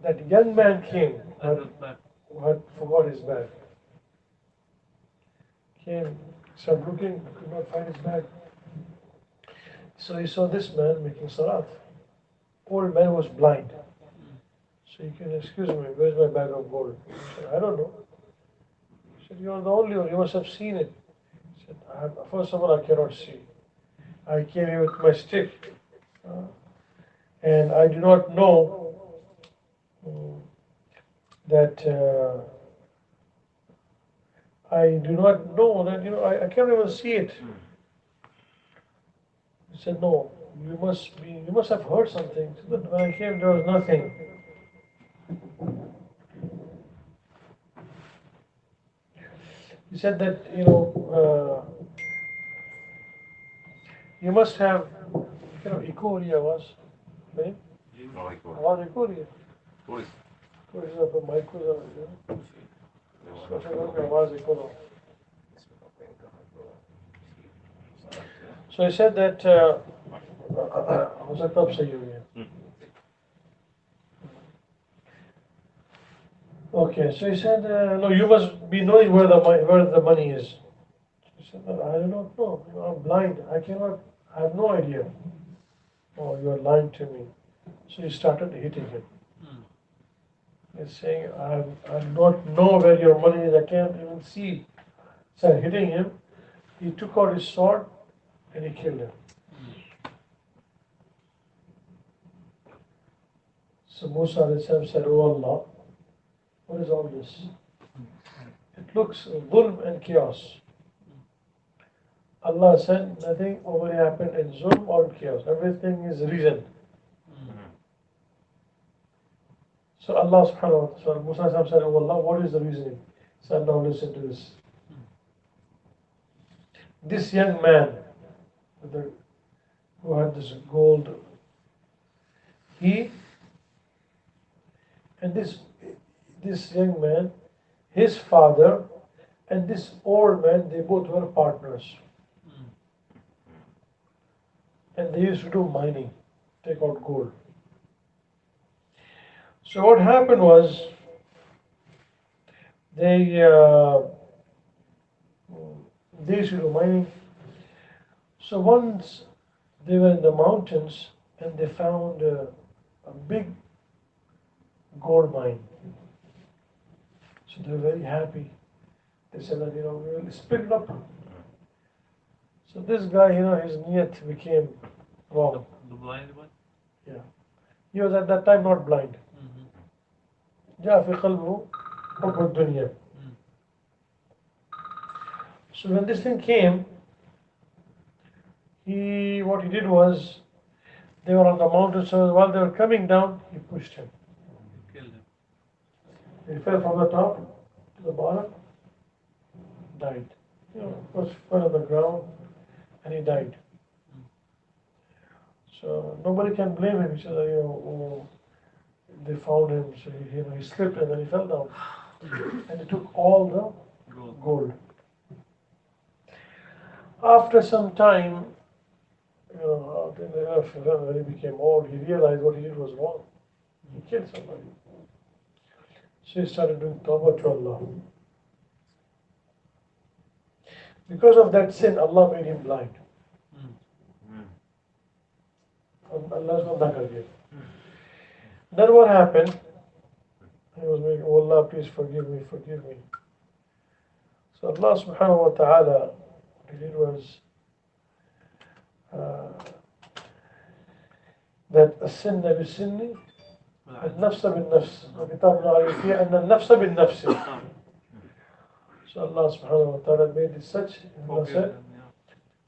that young man came who had forgot his bag. Came, started looking, could not find his bag. So he saw this man making salat. Old man was blind. So he can, excuse me, where's my bag of gold? He said, I don't know. He said, you're the only one, you must have seen it. He said, first of all, I cannot see. I came here with my stick. And I do not know that I can't even see it. He said, no, you must have heard something. He said, when I came, there was nothing. He said that, you must have, echo area was, right? आवाज एक हो रही है थोड़ी सी पर mic को आवाज एक हो So he said that हो सकता अब सही हो गया. Okay, so he said, no, you must be knowing where the money is. He said, I do not know. I'm blind. I have no idea. Oh, you are lying to me. So he started hitting him. He's saying, I do not know where your money is. I can't even see. So hitting him, he took out his sword and he killed him. So Musa said, oh Allah, what is all this? It looks dhulm and chaos. Allah said, nothing over here happened in zulm or chaos. Everything is reason. So Allah subhanahu wa ta'ala, Musa said, oh Allah, what is the reasoning? He said, now listen to this. This young man who had this gold, he and this young man, his father and this old man, they both were partners. And they used to do mining, take out gold. So what happened was, they used to do mining. So once they were in the mountains and they found a big gold mine. So they were very happy. They said that, we will split it up. So this guy, his niyat became wrong. The blind one? Yeah. He was at that time not blind. جاء في قلبه حب الدنيا. So when this thing came, what he did was, they were on the mountain, so while they were coming down, he pushed him. Killed him. He fell from the top to the bottom, died. First fell on the ground, and he died. So nobody can blame him. He said, they found him, so he slipped and then he fell down. And he took all the gold. After some time, when he became old, he realized what he did was wrong. He killed somebody. So he started doing tawbah to Allah. Because of that sin, Allah made him blind. Allah's gonna forgive. Then what happened? He was making, oh Allah, please forgive me, forgive me. So Allah subhanahu wa ta'ala, what he did was that السن بالسن النفس بالنفس وكتابنا عليه فيها أن النفس بالنفس. So Allah subhanahu wa ta'ala made it such, Allah said,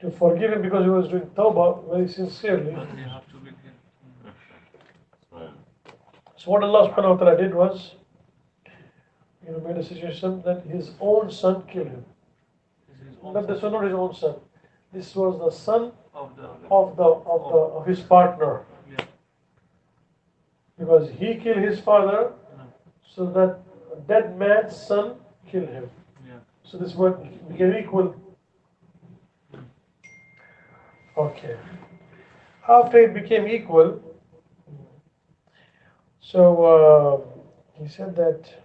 to forgive him because he was doing tawbah very sincerely. So what Allah subhanahu wa ta'ala did was, made a situation that his own son killed him. But this was not his own son. This was the son of his partner. Because he killed his father, so that dead man's son killed him. So this one became equal. Okay. After it became equal, so he said that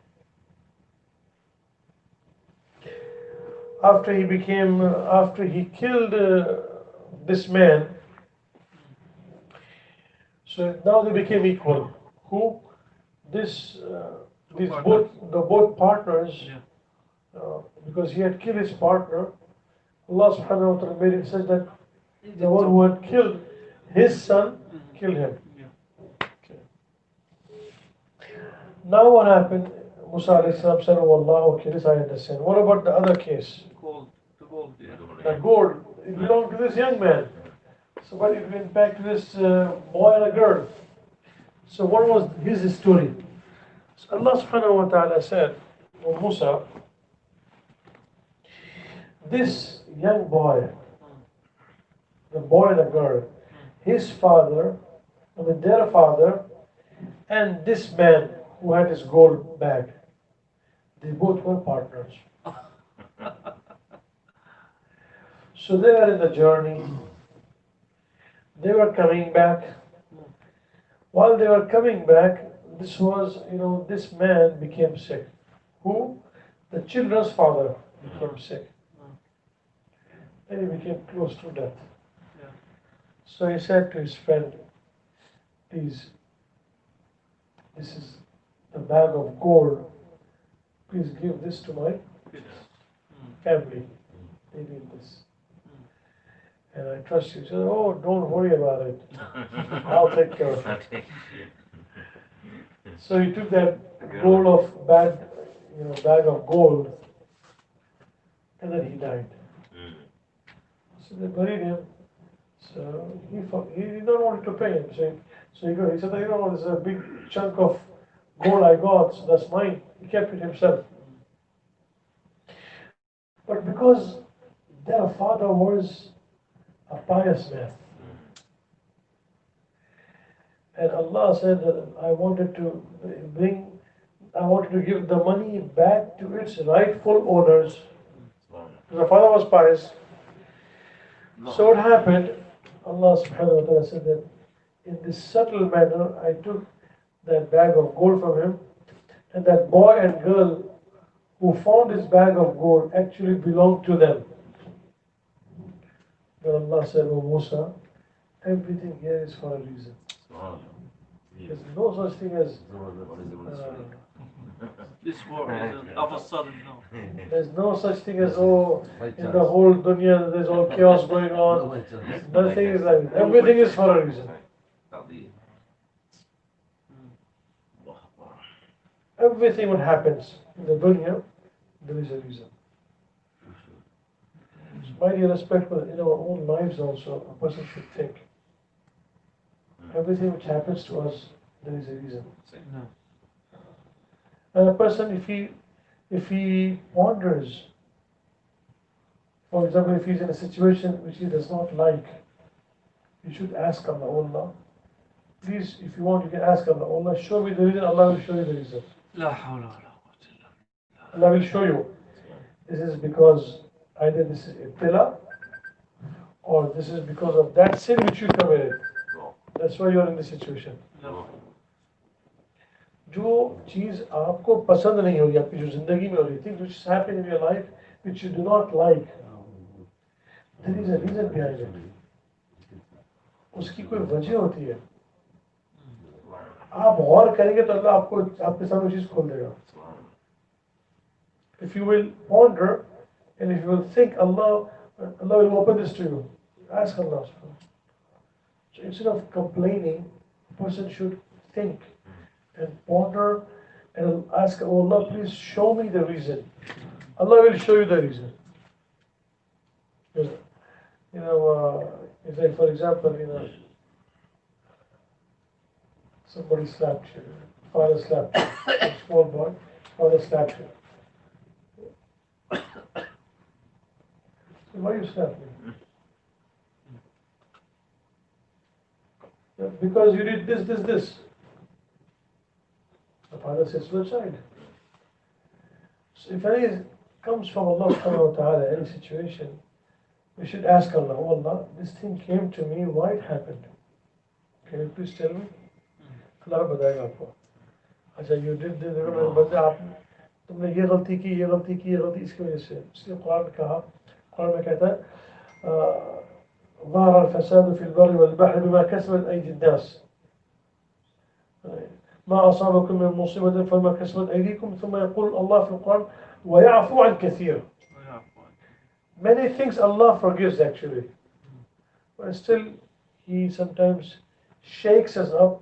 after he killed this man, so now they became equal. Who? These both partners, because he had killed his partner, Allah subhanahu wa ta'ala made it such that the one who had killed his son killed him. Okay. Now what happened? Musa alayhi salam said, oh Allah, okay, this I understand. What about the other case? The gold. The gold, it belonged to this young man. So but it went back to this boy and a girl. So what was his story? So Allah subhanahu wa ta'ala said, oh Musa, this young boy, the boy and the girl, his father, their father, and this man who had his gold bag, they both were partners. So they were in the journey. They were coming back. While they were coming back, this man became sick. Who? The children's father became sick. And he became close to death. So he said to his friend, please, this is the bag of gold. Please give this to my family. They need this. And I trust you. He said, oh, don't worry about it. I'll take care of it. So he took that bag of gold, and then he died. So they buried him. So he did not want to pay him. So he said, this is a big chunk of gold I got, so that's mine. He kept it himself. But because their father was a pious man, and Allah said that I wanted to give the money back to its rightful owners. The father was pious. So what happened? Allah subhanahu wa ta'ala said that in this subtle manner I took that bag of gold from him, and that boy and girl who found this bag of gold actually belonged to them. But Allah said, oh Musa, everything here is for a reason. There's no such thing as This war is of a sudden, no. there's no such thing as in the whole dunya there's all chaos going on. Nothing is like that. Everything is for a reason. Everything what happens in the dunya, there is a reason. So my dear respectful, in our own lives also, a person should think. Everything which happens to us, there is a reason. And a person, if he ponders, for example, if he's in a situation which he does not like, he should ask Allah. Please, if you want, you can ask Allah, show me the reason. Allah will show you the reason. Allah will show you. This is because either this is ibtila, or this is because of that sin which you committed. That's why you are in this situation. जो चीज़ आपको पसंद नहीं होगी आपकी जो ज़िंदगी में हो रही थी, which is happening in your life which you do not like, there is a reason behind it. उसकी कोई वजह होती है. आप गौर करेंगे तो अल्लाह आपको आपके सामने चीज़ खोल देगा. If you will ponder and if you will think, Allah will open this to you. Ask Allah. So instead of complaining, a person should think and ponder and ask, oh Allah, please show me the reason. Allah will show you the reason. Because, it's like, for example, somebody slapped you, father slapped you, a small boy, father slapped you. Why you slap me? Because you did this. The father says to the child. So if any comes from Allah subhanahu wa ta'ala, any situation, we should ask Allah, oh Allah, this thing came to me, why it happened? Can you please tell me? Allah बताएगा आपको. अच्छा, you did this, बंदे आप तुमने ये गलती की इसकी वजह से. इसलिए कुरान में कहता है ظهر الفساد في البر والبحر بما كسبت أيدي الناس. ما أصابكم من مصيبة فما كسبت أيديكم ثم يقول الله في القرآن ويعفو عن كثير. Many things Allah forgives actually, but still He sometimes shakes us up,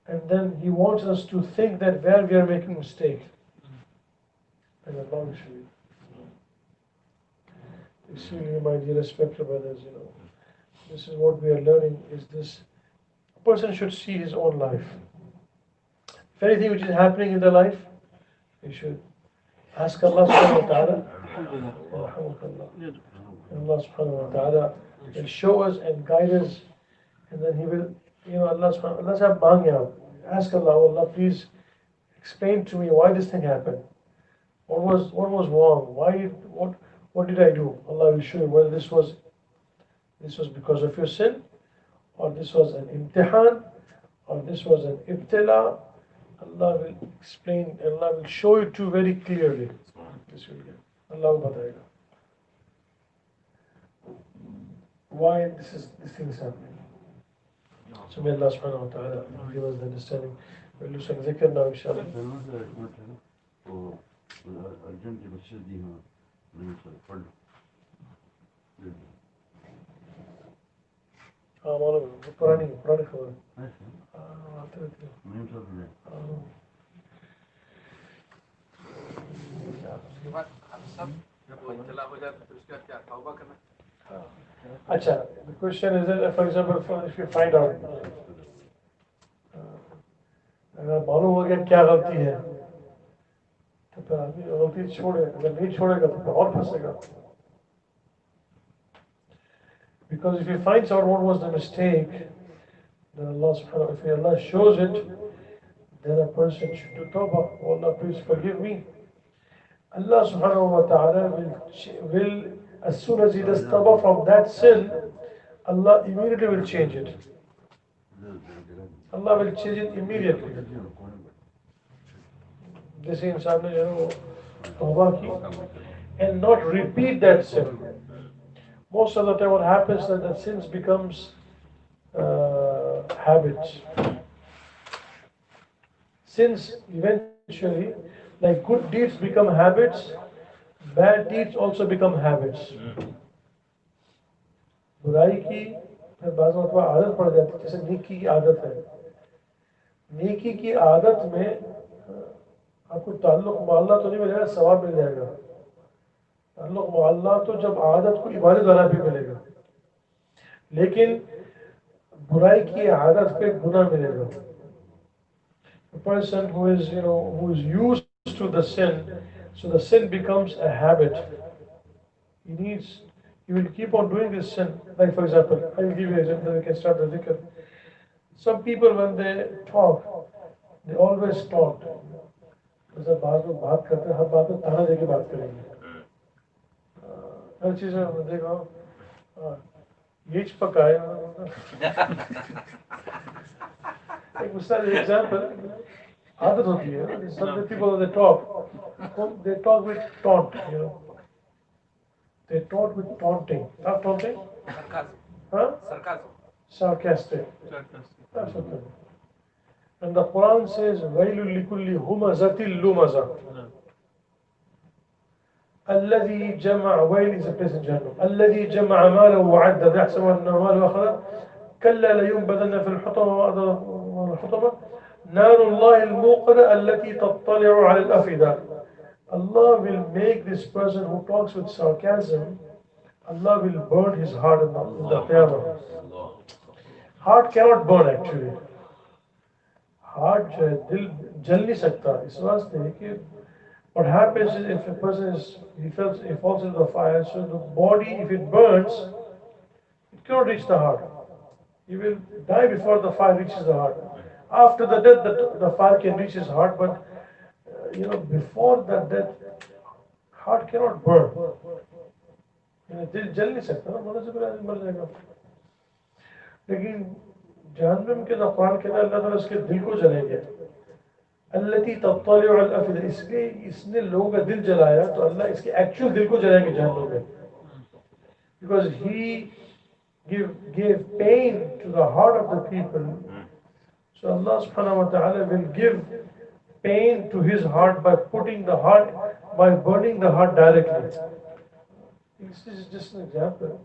and then He wants us to think that where we are making mistake. And Allah will show you. You see, my dear respected brothers, this is what we are learning, is this. A person should see his own life. If anything which is happening in the life, he should ask Allah subhanahu wa ta'ala. Allah subhanahu wa ta'ala will show us and guide us, and then He will, Allah subhanahu wa ta'ala, ask Allah, oh Allah, please explain to me why this thing happened. What was wrong? What did I do? Allah will show you whether this was because of your sin, or this was an imtihan, or this was an ibtila. Allah will explain, Allah will show you two very clearly. This will get. Allah will बताएगा. Why this thing is happening. So may Allah subhanahu wa ta'ala give us the understanding. We'll do some zikr now, inshallah. हाँ मालूम है, पुरानी खबर है। आते रहते हैं। उसके बाद हम सब जब वो इत्तला हो जाए तो उसके बाद क्या तौबा करना? अच्छा, the question is that, for example, if you find out, अगर मालूम हो गया क्या गलती है, तो फिर आदमी गलती छोड़े, अगर नहीं छोड़ेगा तो फिर और फंसेगा. Because if he finds out what was the mistake, then Allah subhanahu wa ta'ala, if Allah shows it, then a person should do tawbah. Oh Allah, please forgive me. Allah subhanahu wa ta'ala will, as soon as he does tawbah from that sin, Allah immediately will change it. Allah will change it immediately. जैसे इंसान ने तौबा की and not repeat that sin. Most of the time what happens is that sins becomes habits. Sins eventually, like good deeds become habits, bad deeds also become habits. बुराई की फिर बाद में आदत पड़ जाती है, जैसे नेकी की आदत है. नेकी की आदत में आपको ताल्लुक मोहल्ला तो नहीं मिलेगा, सवाब मिल जाएगा. ताल्लुक मोहल्ला तो जब आदत को इबादत बना भी मिलेगा, लेकिन बुराई की आदत पे गुनाह मिलेगा. A person who is used to the sin, so the sin becomes a habit. He will keep on doing this sin. Like for example, I will give you an example, we can start the zikr. Some people when they talk, they always talk. जब बात करते हैं, हर बात में ताना देके बात करेंगे. हर चीज़ में देखो, ये पका है. Like example, आदत होती है. Some people they talk with taunt, you know. They taunt with taunting. Not taunting? Sarcasm. Huh? Sarcasm. Sarcastic. Sarcastic. That's what it is. And the Quran says, وَيْلٌ لِكُلِّ هُمَزَةٍ لُمَزَةٍ الذي جمع ويل is a place in Jahannam. الذي جمع ماله وعدده يحسب أن ماله أخذه كلا لينبذن في الحطمة نار الله الموقدة التي تطلع على الأفئدة. Allah will make this person who talks with sarcasm, Allah will burn his heart in the Qiyamah. Heart cannot burn actually. Heart दिल जल नहीं सकता. इस वास्ते है कि what happens is if a person he falls into the fire, so the body, if it burns, it cannot reach the heart. He will die before the fire reaches the heart. After the death, the fire can reach his heart, but before that death, heart cannot burn. दिल जल नहीं सकता ना, मरने से पहले मर जाएगा. लेकिन जहन्नम के कुरान के अंदर अल्लाह ताला उसके दिल को जलाएंगे. अल्लती तत्तलिउ अल अफिदा, इसलिए इसने लोगों का दिल जलाया तो अल्लाह इसके एक्चुअल दिल को जलाएंगे जहन्नम में. Because he gave pain to the heart of the people. So Allah subhanahu wa ta'ala will give pain to his heart by burning the heart directly. This is just an example.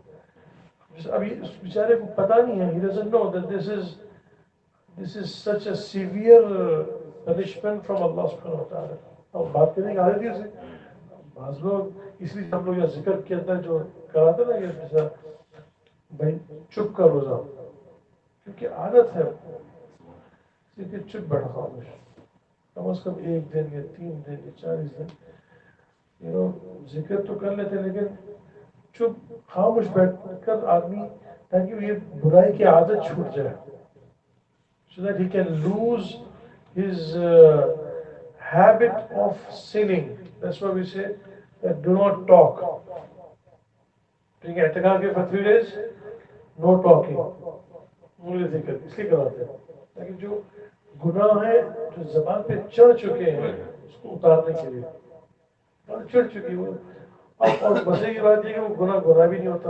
अभी उस बेचारे को पता नहीं है, he doesn't know that this is such a severe punishment from Allah subhanahu wa ta'ala. अब बात करने की आदत है उसे. बाज़ लोग इसलिए हम लोग यहाँ जिक्र के अंदर जो कराते ना, ये जैसा भाई चुप कर रोजा, क्योंकि आदत है, इसलिए चुप बैठा खामोश, कम से कम 1 दिन या 3 दिन या 40 दिन जिक्र तो कर लेते, लेकिन चुप खामोश बैठकर आदमी, ताकि ये बुराई की आदत छूट जाए, so that he can lose his habit of sinning. That's why we say that do not talk. ठीक है, एतकाफ के for 3 days, no talking, only zikr. इसलिए करवाते हैं ताकि जो गुनाह है जो ज़बान पे चढ़ चुके हैं उसको उतारने के लिए. और चढ़ चुकी वो और मजे की बात ये कि वो गुनाह भी नहीं होता,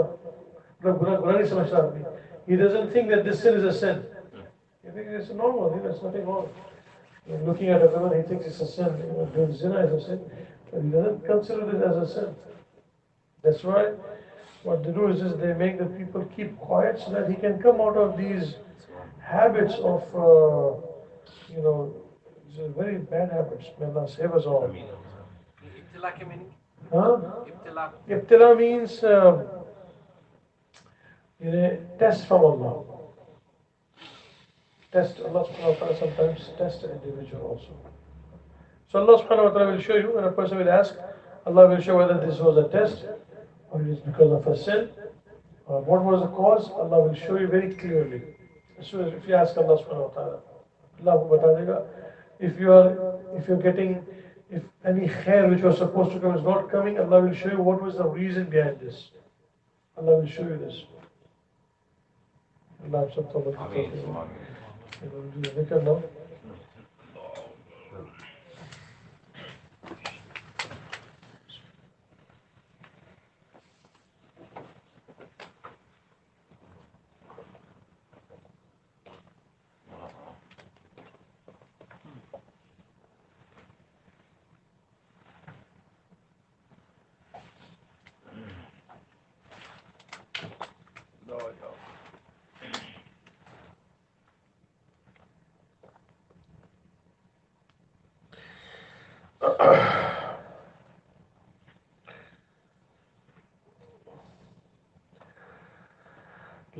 मतलब गुनाह नहीं समझता आदमी. He doesn't think that this sin is a sin. He thinks it's a normal thing, there's nothing wrong. Looking at a woman, he thinks it's a sin. Doing zina is a sin, but he doesn't consider it as a sin. That's why what they do is they make the people keep quiet so that he can come out of these habits of, very bad habits. May Allah save us all. Ibtila ke meaning? Huh? Ibtila. Ibtila means test from Allah. Test. Allah subhanahu wa ta'ala sometimes test an individual also. So Allah subhanahu wa ta'ala will show you, and a person will ask, Allah will show whether this was a test or it is because of a sin, or what was the cause. Allah will show you very clearly. As soon as if you ask Allah subhanahu wa ta'ala, Allah will bata dega. If you're getting, if any khair which was supposed to come is not coming, Allah will show you what was the reason behind this. Allah will show you this. Allah subhanahu wa ta'ala. Do the zikr now.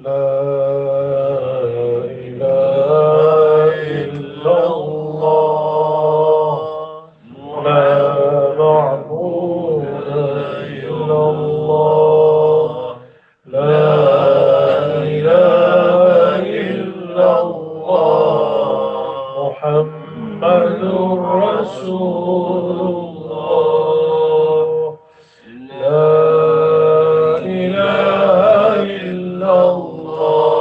لا إله إلا الله لا معبود إلا الله لا إله إلا الله محمد رسول الله لا إله إلا الله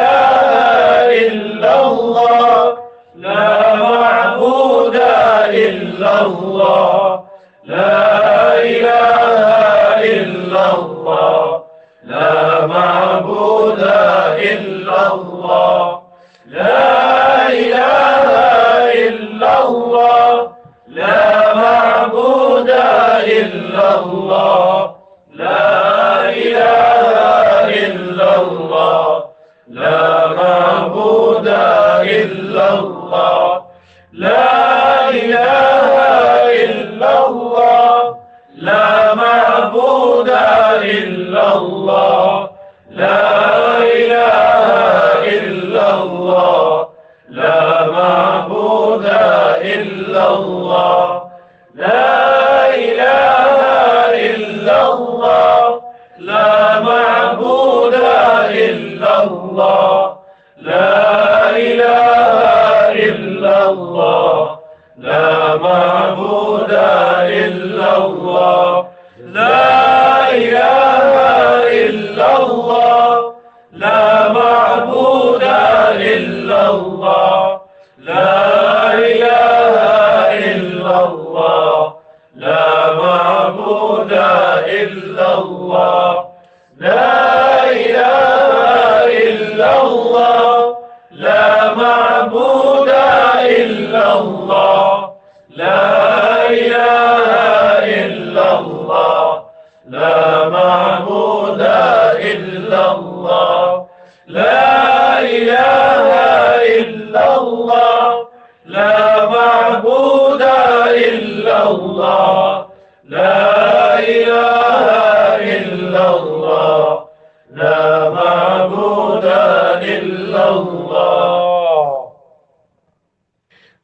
الله لا إله إلا الله لا معبود إلا الله لا إله إلا الله لا معبود إلا الله لا إله إلا الله لا معبود إلا الله لا إله إلا الله لا معبود إلا الله لا إله إلا الله لا معبود إلا الله لا إله إلا الله لا معبود إلا الله لا إله إلا الله لا معبود إلا الله لا إله إلا الله لا معبود إلا الله لا إله إلا الله لا معبود إلا الله لا إله إلا الله لا معبود إلا الله لا إله إلا الله لا معبود إلا الله.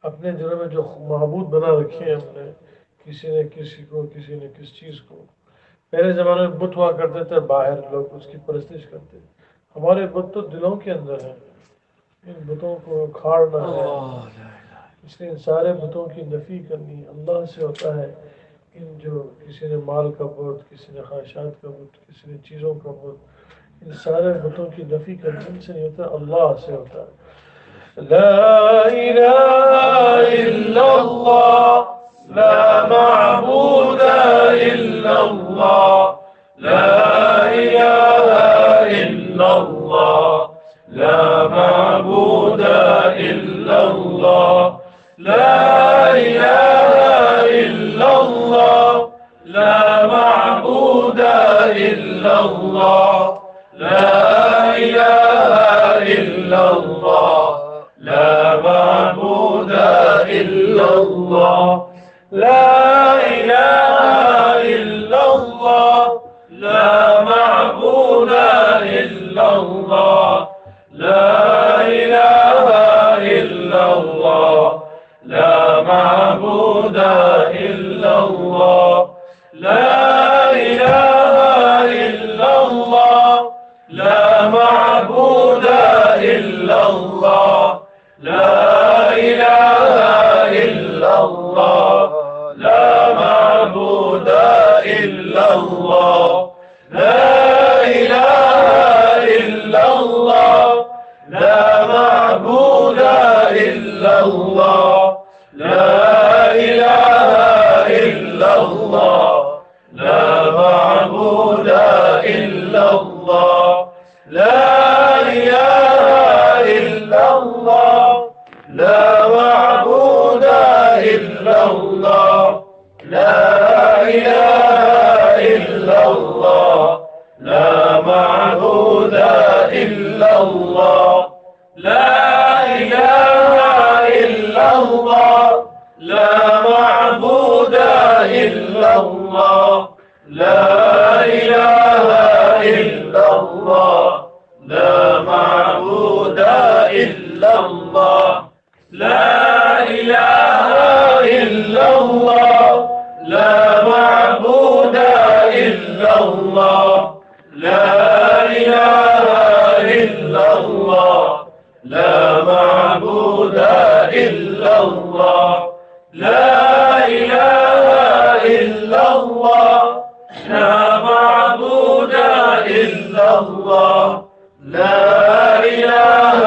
अपने दिलों में जो महबूद बना रखे हैं हमने, किसी ने किसी को, किसी ने किस चीज़ को। पहले ज़माने में बुत हुआ करते थे, बाहर लोग उसकी परस्तिश करते। हमारे बुत तो दिलों के अंदर हैं, इन बुतों को उखाड़ना है, इसलिए इन सारे बुतों की नफ़ी करनी अल्लाह से होता है। इन जो किसी ने माल का बुत, किसी ने ख्वाहिशात का बुत, किसी ने चीज़ों का बुत, इन सारे बुतों की नफ़ी करनी इनसे नहीं होता, अल्लाह से होता है। ला इलाहा इल्लल्लाह ला माबूद इल्लल्लाह ला इलाहा इल्लल्लाह ला माबूद इल्लल्लाह ला इलाहा इल्लल्लाह ला माबूद इल्लल्लाह ला इलाहा इल्लल्लाह لا معبود إلا الله لا إله إلا الله لا معبود إلا الله لا إله إلا الله لا معبود إلا الله لا إله إلا الله لا معبود إلا الله لا إله إلا الله لا معبود إلا الله لا إله إلا الله لا معبود إلا الله لا إله إلا الله لا معبود إلا الله لا إله إلا الله لا معبود إلا الله لا إله إلا الله لا معبود إلا الله لا إله إلا الله لا معبود إلا الله لا إله إلا الله لا معبود إلا الله لا إله إلا الله لا معبود إلا الله لا إله إلا الله لا معبود إلا الله لا إله إلا الله لا معبود إلا الله لا إله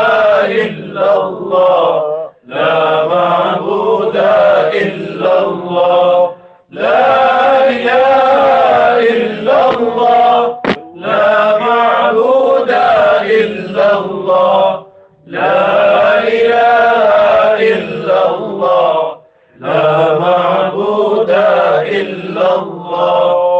إلا الله لا معبود إلا الله لا إله إلا الله لا معبود إلا الله لا إله إلا الله لا معبود إلا الله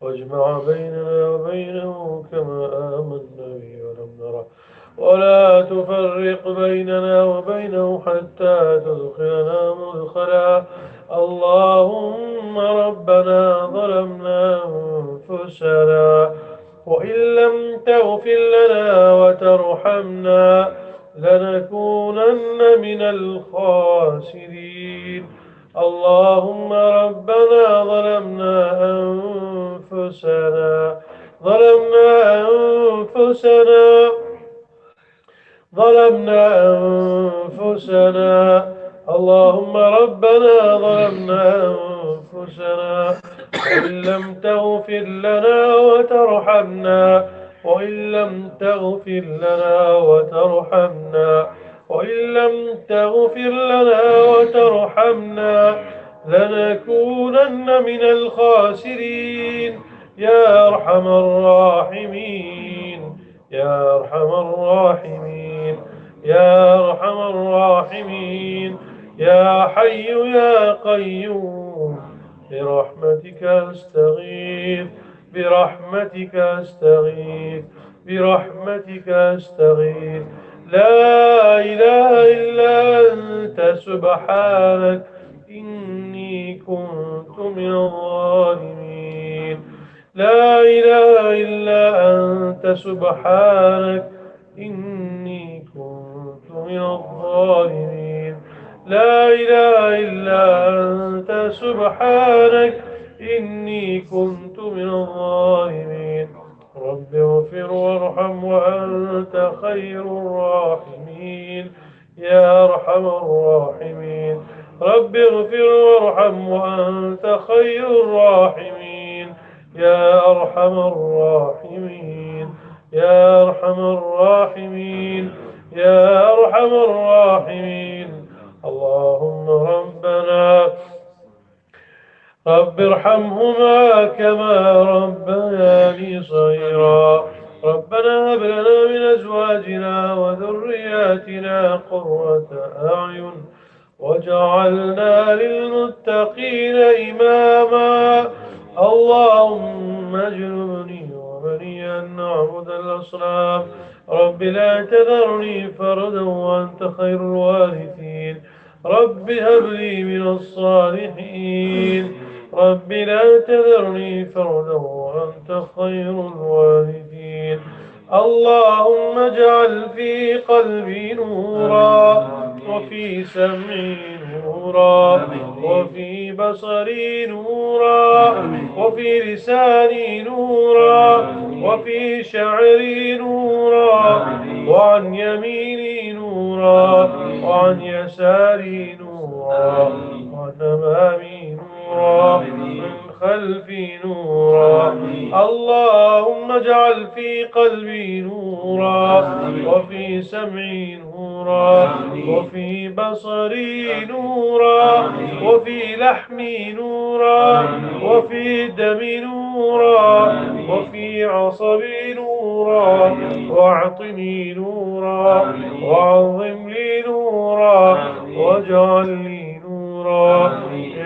واجمع بيننا وبينه كما آمنا به ولم نره، ولا تفرق بيننا وبينه حتى تدخلنا مدخلا. اللهم ربنا ظلمنا أنفسنا وإن لم تغفر لنا وترحمنا لنكونن من الخاسرين. اللهم ربنا ظلمنا أنفسنا. اللهم ربنا ظلمنا أنفسنا وإن لم تغفر لنا وترحمنا وإن لم تغفر لنا وترحمنا وإن لم تغفر لنا وترحمنا لنكونن من الخاسرين. يا أرحم الراحمين، يا أرحم الراحمين، يا أرحم الراحمين، يا حي يا قيوم، برحمتك أستغيث، برحمتك أستغيث، برحمتك أستغيث. لا إله إلا أنت سبحانك إني كنت من الظالمين. لا إله إلا أنت سبحانك إني كنت من الظالمين. لا إله إلا أنت سبحانك إني كنت من الظالمين. رب اغفر وارحم وأنت خير الراحمين، يا أرحم الراحمين. رب اغفر وارحم وأنت خير الراحمين، يا أرحم الراحمين، يا أرحم الراحمين، يا أرحم الراحمين. اللهم رب ارحمهما كما ربياني صغيرا. ربنا هب لنا من أزواجنا وذرياتنا قرة أعين واجعلنا للمتقين إماما. اللهم اجنبني وبني أن نعبد الأصنام. رب لا تذرني فردا وأنت خير الوارثين. رب هب لي من الصالحين. رب لا تذرني فردا وأنت خير الوارثين. اللهم اجعل في قلبي نورا وفي سمعي نورا وفي بصري نورا وفي لساني نورا وفي شعري نورا وعن يميني نورا وعن يساري نورا وعن أمامي نورا من خلفي نورا. اللهم اجعل في قلبي نورا وفي سمعي نورا وفي بصري نورا وفي لحمي نورا وفي دمي نورا وفي عصبي نورا واعطني نورا وعظم لي نورا واجعل لي نورا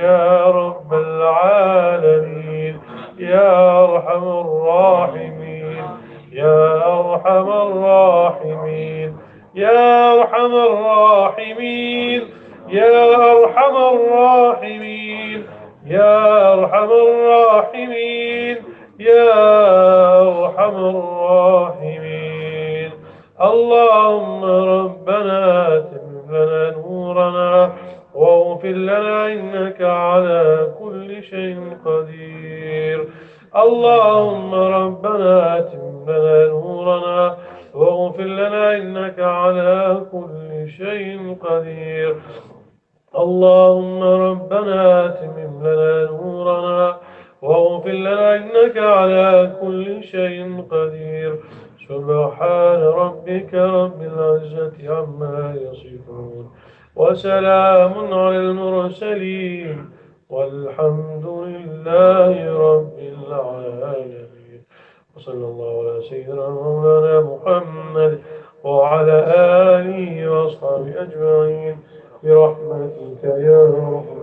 يا رب العالمين، يا أرحم الراحمين، يا أرحم الراحمين، يا أرحم الراحمين، يا أرحم الراحمين، يا أرحم الراحمين، يا أرحم الراحمين. اللهم ربنا أتم لنا نورنا واغفر لنا إنك على كل شيء قدير. اللهم ربنا أتم لنا نورنا واغفر لنا إنك على كل شيء قدير. اللهم ربنا أتمم لنا نورنا واغفر لنا إنك على كل شيء قدير. سبحان ربك رب العزة عما يصفون وسلام على المرسلين والحمد لله رب العالمين. وصلى الله على سيدنا مولانا محمد وعلى آله وأصحابه أجمعين برحمتك يا رب.